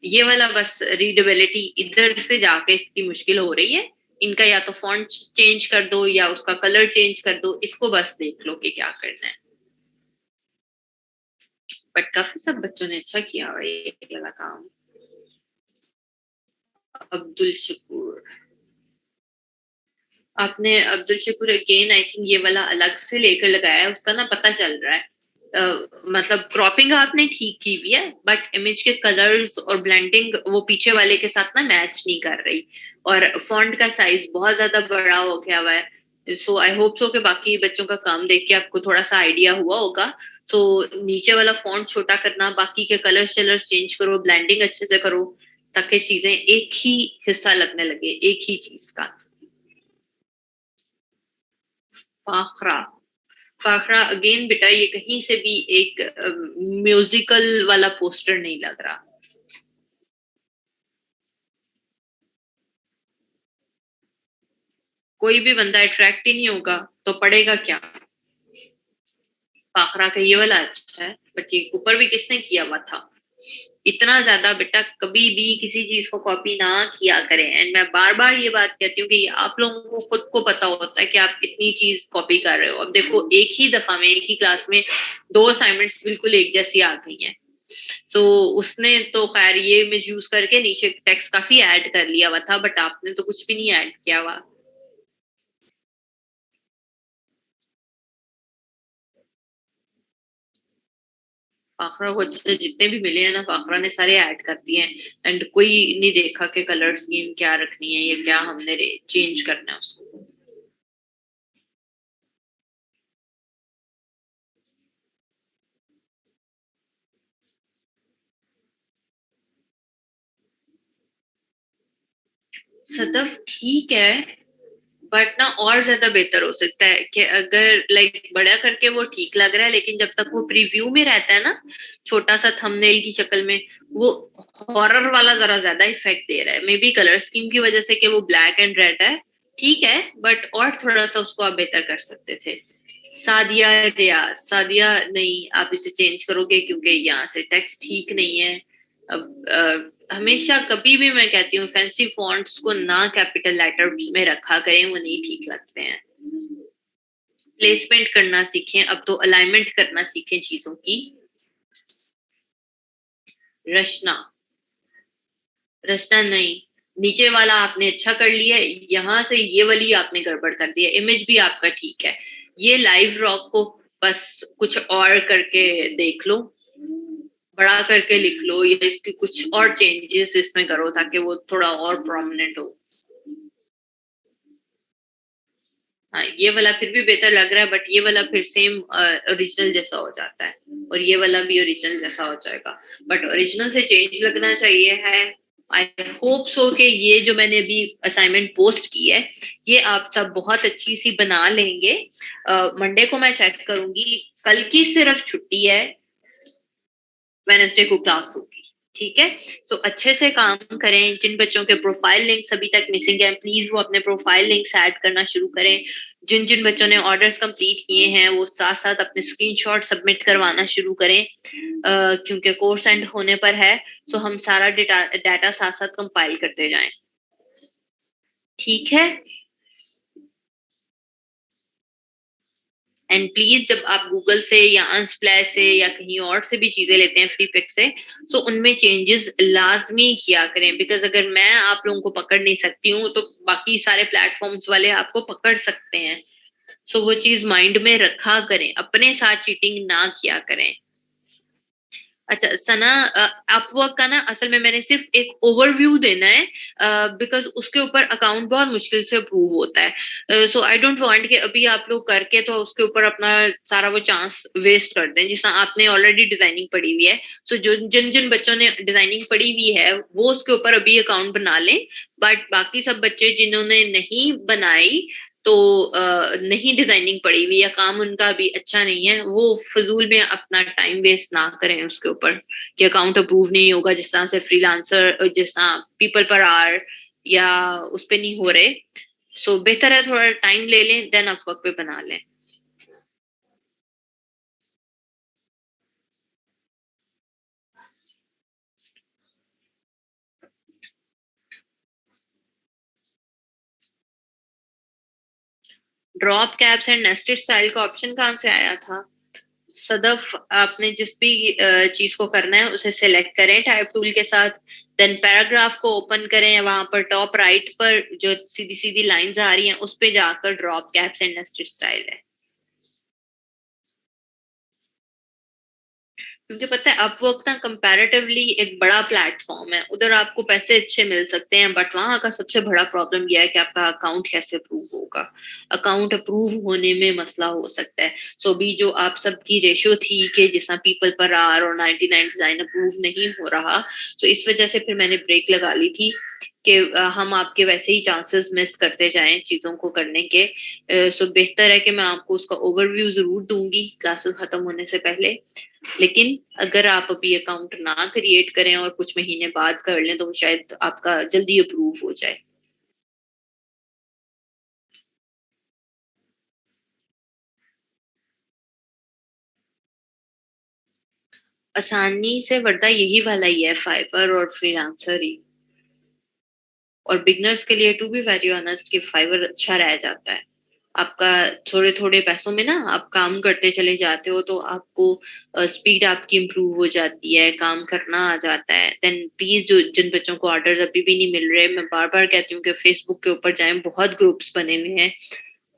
ये वाला बस रीडेबिलिटी इधर से जाके इसकी मुश्किल हो रही है। इनका या तो फॉन्ट चेंज कर दो या उसका कलर चेंज कर दो, इसको बस देख लो कि क्या करना है। बट काफी सब बच्चों ने अच्छा किया हुआ ये वाला काम। अब्दुल शकूर। आपने Abdul Shakoor again I think ये वाला अलग से लेकर लगाया है, उसका ना पता चल रहा है। मतलब क्रॉपिंग आपने ठीक की हुई है, बट इमेज के कलर्स और ब्लेंडिंग वो पीछे वाले के साथ ना मैच नहीं कर रही, और फॉन्ट का साइज बहुत ज्यादा बड़ा हो गया हुआ है। सो आई होप सो कि बाकी बच्चों का काम देख के आपको थोड़ा सा आइडिया हुआ होगा। तो नीचे वाला फॉन्ट छोटा करना, बाकी के कलर्स चलर्स चेंज करो, ब्लेंडिंग अच्छे से करो, ताकि चीजें एक ही हिस्सा लगने लगे, एक ही चीज का। फाखरा, फाखरा अगेन बेटा, ये कहीं से भी एक म्यूजिकल वाला पोस्टर नहीं लग रहा। कोई भी बंदा अट्रैक्ट ही नहीं होगा तो पढ़ेगा क्या। फाखरा का ये वाला अच्छा है, बट ये ऊपर भी किसने किया हुआ था। इतना ज्यादा बेटा कभी भी किसी चीज को कॉपी ना किया करें। एंड मैं बार बार ये बात कहती हूँ कि आप लोगों को खुद को पता होता है कि आप कितनी चीज कॉपी कर रहे हो। अब देखो, एक ही दफा में एक ही क्लास में दो असाइनमेंट्स बिल्कुल एक जैसी आ गई हैं। तो उसने तो खैर ये इमेज यूज करके नीचे टेक्स्ट काफी ऐड कर लिया हुआ था, बट आपने तो कुछ भी नहीं ऐड किया हुआ। फाखरा को अच्छे जितने भी मिले हैं ना, फाखरा ने सारे ऐड कर दिए हैं। एंड कोई नहीं देखा कि कलर स्कीम क्या रखनी है या क्या हमने चेंज करना है उसको। सदफ ठीक है, बट ना और ज्यादा बेहतर हो सकता है कि अगर लाइक बड़ा करके वो ठीक लग रहा है, लेकिन जब तक वो प्रीव्यू में रहता है ना, छोटा सा थंबनेल की शक्ल में, वो हॉरर वाला जरा ज्यादा इफेक्ट दे रहा है। मे बी कलर स्कीम की वजह से कि वो ब्लैक एंड रेड है, ठीक है, बट और थोड़ा सा उसको आप बेहतर कर सकते थे। सादिया रियाज, सादिया नहीं, आप इसे चेंज करोगे क्योंकि यहाँ से टेक्स्ट ठीक नहीं है। अब हमेशा कभी भी मैं कहती हूँ फैंसी फॉन्ट्स को ना कैपिटल लेटर्स में रखा करें, वो नहीं ठीक लगते हैं। प्लेसमेंट करना सीखें, अब तो अलाइनमेंट करना सीखें चीजों की। रचना, रचना नहीं, नीचे वाला आपने अच्छा कर लिया, यहाँ से ये वाली आपने गड़बड़ कर दिया। इमेज भी आपका ठीक है, ये लाइव रॉक को बस कुछ और करके देख लो, बड़ा करके लिख लो, या इसकी कुछ और चेंजेस इसमें करो ताकि वो थोड़ा और प्रोमिनेंट हो। हाँ, ये वाला फिर भी बेहतर लग रहा है, बट ये वाला फिर सेम ओरिजिनल जैसा हो जाता है, और ये वाला भी ओरिजिनल जैसा हो जाएगा। बट ओरिजिनल से चेंज लगना चाहिए है। आई होप सो कि ये जो मैंने अभी असाइनमेंट पोस्ट की है, ये आप सब बहुत अच्छी सी बना लेंगे। मंडे को मैं चेक करूंगी, कल की सिर्फ छुट्टी है, वेनेसडे को क्लास होगी। ठीक है, सो अच्छे से काम करें। जिन बच्चों के प्रोफाइल लिंक्स अभी तक मिसिंग है, प्लीज वो अपने प्रोफाइल लिंक्स ऐड करना शुरू करें। जिन जिन बच्चों ने ऑर्डर्स कंप्लीट किए हैं, वो साथ साथ अपने स्क्रीनशॉट सबमिट करवाना शुरू करें, क्योंकि कोर्स एंड होने पर है। सो हम सारा डाटा साथ साथ कंपाइल करते जाएं। ठीक है, एंड प्लीज जब आप गूगल से या अनस्प्लैश से या कहीं और से भी चीजें लेते हैं फ्री पिक से, सो उनमें चेंजेस लाजमी किया करें। बिकॉज अगर मैं आप लोगों को पकड़ नहीं सकती हूँ, तो बाकी सारे प्लेटफॉर्म्स वाले आपको पकड़ सकते हैं। सो वो चीज माइंड में रखा करें, अपने साथ चीटिंग ना किया करें। अच्छा सना, अपवर्क का ना असल में मैंने सिर्फ एक ओवरव्यू देना है, बिकॉज उसके ऊपर अकाउंट बहुत मुश्किल से अप्रूव होता है। सो आई डोंट वांट कि अभी आप लोग करके तो उसके ऊपर अपना सारा वो चांस वेस्ट कर दें, जिसना आपने ऑलरेडी डिजाइनिंग पढ़ी हुई है। सो जो जिन जिन बच्चों ने डिजाइनिंग पढ़ी हुई है वो उसके ऊपर अभी अकाउंट बना लें। बट बाकी सब बच्चे जिन्होंने नहीं बनाई, तो नहीं डिजाइनिंग पड़ी हुई या काम उनका भी अच्छा नहीं है, वो फजूल में अपना टाइम वेस्ट ना करें उसके ऊपर कि अकाउंट अप्रूव नहीं होगा, जिस तरह से फ्रीलांसर, जिस तरह पीपल पर आर या उस पे नहीं हो रहे। सो बेहतर है थोड़ा टाइम ले लें, देन आप वर्क पे बना लें। Drop caps and nested style का ऑप्शन कहाँ से आया था सदफ? आपने जिस भी चीज को करना है उसे सिलेक्ट करें टाइप टूल के साथ, देन पैराग्राफ को ओपन करें, वहां पर टॉप राइट पर जो सीधी सीधी लाइंस आ रही हैं उस पे जाकर drop caps and nested style है। क्योंकि पता है अपवर्क ना कंपैरेटिवली एक बड़ा प्लेटफॉर्म है, उधर आपको पैसे अच्छे मिल सकते हैं, बट वहां का सबसे बड़ा प्रॉब्लम यह है कि आपका अकाउंट कैसे अप्रूव होगा। अकाउंट अप्रूव होने में मसला हो सकता है। सो भी जो आप सबकी रेशियो थी कि जिसना पीपल पर आर और 99 डिजाइन अप्रूव नहीं हो रहा, तो इस वजह से फिर मैंने ब्रेक लगा ली थी कि हम आपके वैसे ही चांसेस मिस करते जाएं चीजों को करने के। सो बेहतर है कि मैं आपको उसका ओवरव्यू जरूर दूंगी क्लासेस खत्म होने से पहले। लेकिन अगर आप अभी अकाउंट ना क्रिएट करें और कुछ महीने बाद कर लें तो शायद आपका जल्दी अप्रूव हो जाए। आसानी से वर्दा यही वाला ही है, फाइवर और फ्रीलांसर ही। और बिगनर्स के लिए टू बी वेरी ऑनेस्ट कि फाइवर अच्छा रह जाता है। आपका थोड़े थोड़े पैसों में ना आप काम करते चले जाते हो तो आपको स्पीड आपकी इम्प्रूव हो जाती है, काम करना आ जाता है। देन प्लीज जो जिन बच्चों को ऑर्डर्स अभी भी नहीं मिल रहे, मैं बार बार कहती हूँ कि फेसबुक के ऊपर जाएं, बहुत ग्रुप्स बने हुए हैं,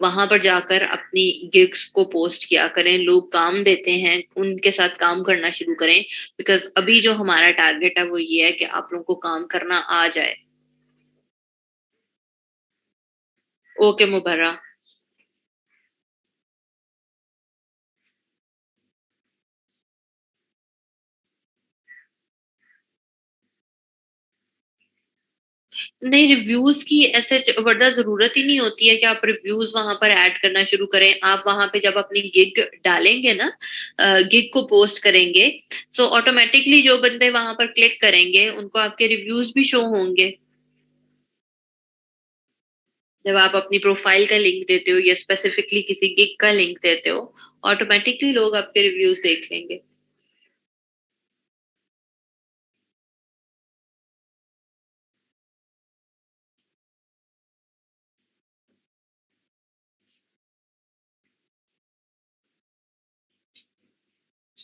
वहां पर जाकर अपनी गिग्स को पोस्ट किया करें। लोग काम देते हैं, उनके साथ काम करना शुरू करें। बिकॉज अभी जो हमारा टारगेट है वो ये है कि आप लोगों को काम करना आ जाए। ओके मुबर्रा। नहीं, रिव्यूज की ऐसे वर्दा जरूरत ही नहीं होती है कि आप रिव्यूज वहां पर ऐड करना शुरू करें। आप वहां पे जब अपनी गिग डालेंगे ना, गिग को पोस्ट करेंगे, तो ऑटोमेटिकली जो बंदे वहां पर क्लिक करेंगे उनको आपके रिव्यूज भी शो होंगे। जब आप अपनी प्रोफाइल का लिंक देते हो या स्पेसिफिकली किसी गिग का लिंक देते हो, ऑटोमेटिकली लोग आपके रिव्यूज देख लेंगे।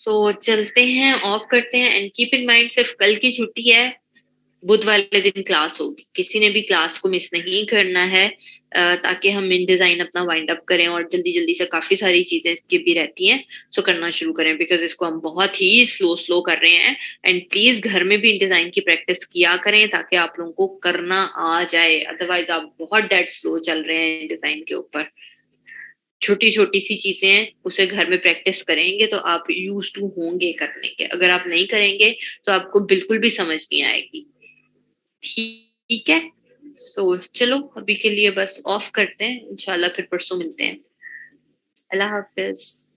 तो चलते हैं, ऑफ करते हैं। एंड कीप इन माइंड सिर्फ कल की छुट्टी है, बुध वाले दिन क्लास होगी, किसी ने भी क्लास को मिस नहीं करना है। ताकि हम इन डिजाइन अपना वाइंड अप करें और जल्दी जल्दी से काफी सारी चीजें इसकी भी रहती हैं, सो करना शुरू करें। बिकॉज इसको हम बहुत ही स्लो स्लो कर रहे हैं। एंड प्लीज घर में भी इन डिजाइन की प्रैक्टिस किया करें ताकि आप लोगों को करना आ जाए, अदरवाइज आप बहुत डेड स्लो चल रहे हैं डिजाइन के ऊपर। छोटी छोटी सी चीजें हैं, उसे घर में प्रैक्टिस करेंगे तो आप यूज टू होंगे करने के। अगर आप नहीं करेंगे तो आपको बिल्कुल भी समझ नहीं आएगी। ठीक है। सो चलो अभी के लिए बस ऑफ करते हैं, इंशाल्लाह फिर परसों मिलते हैं। अल्लाह हाफिज।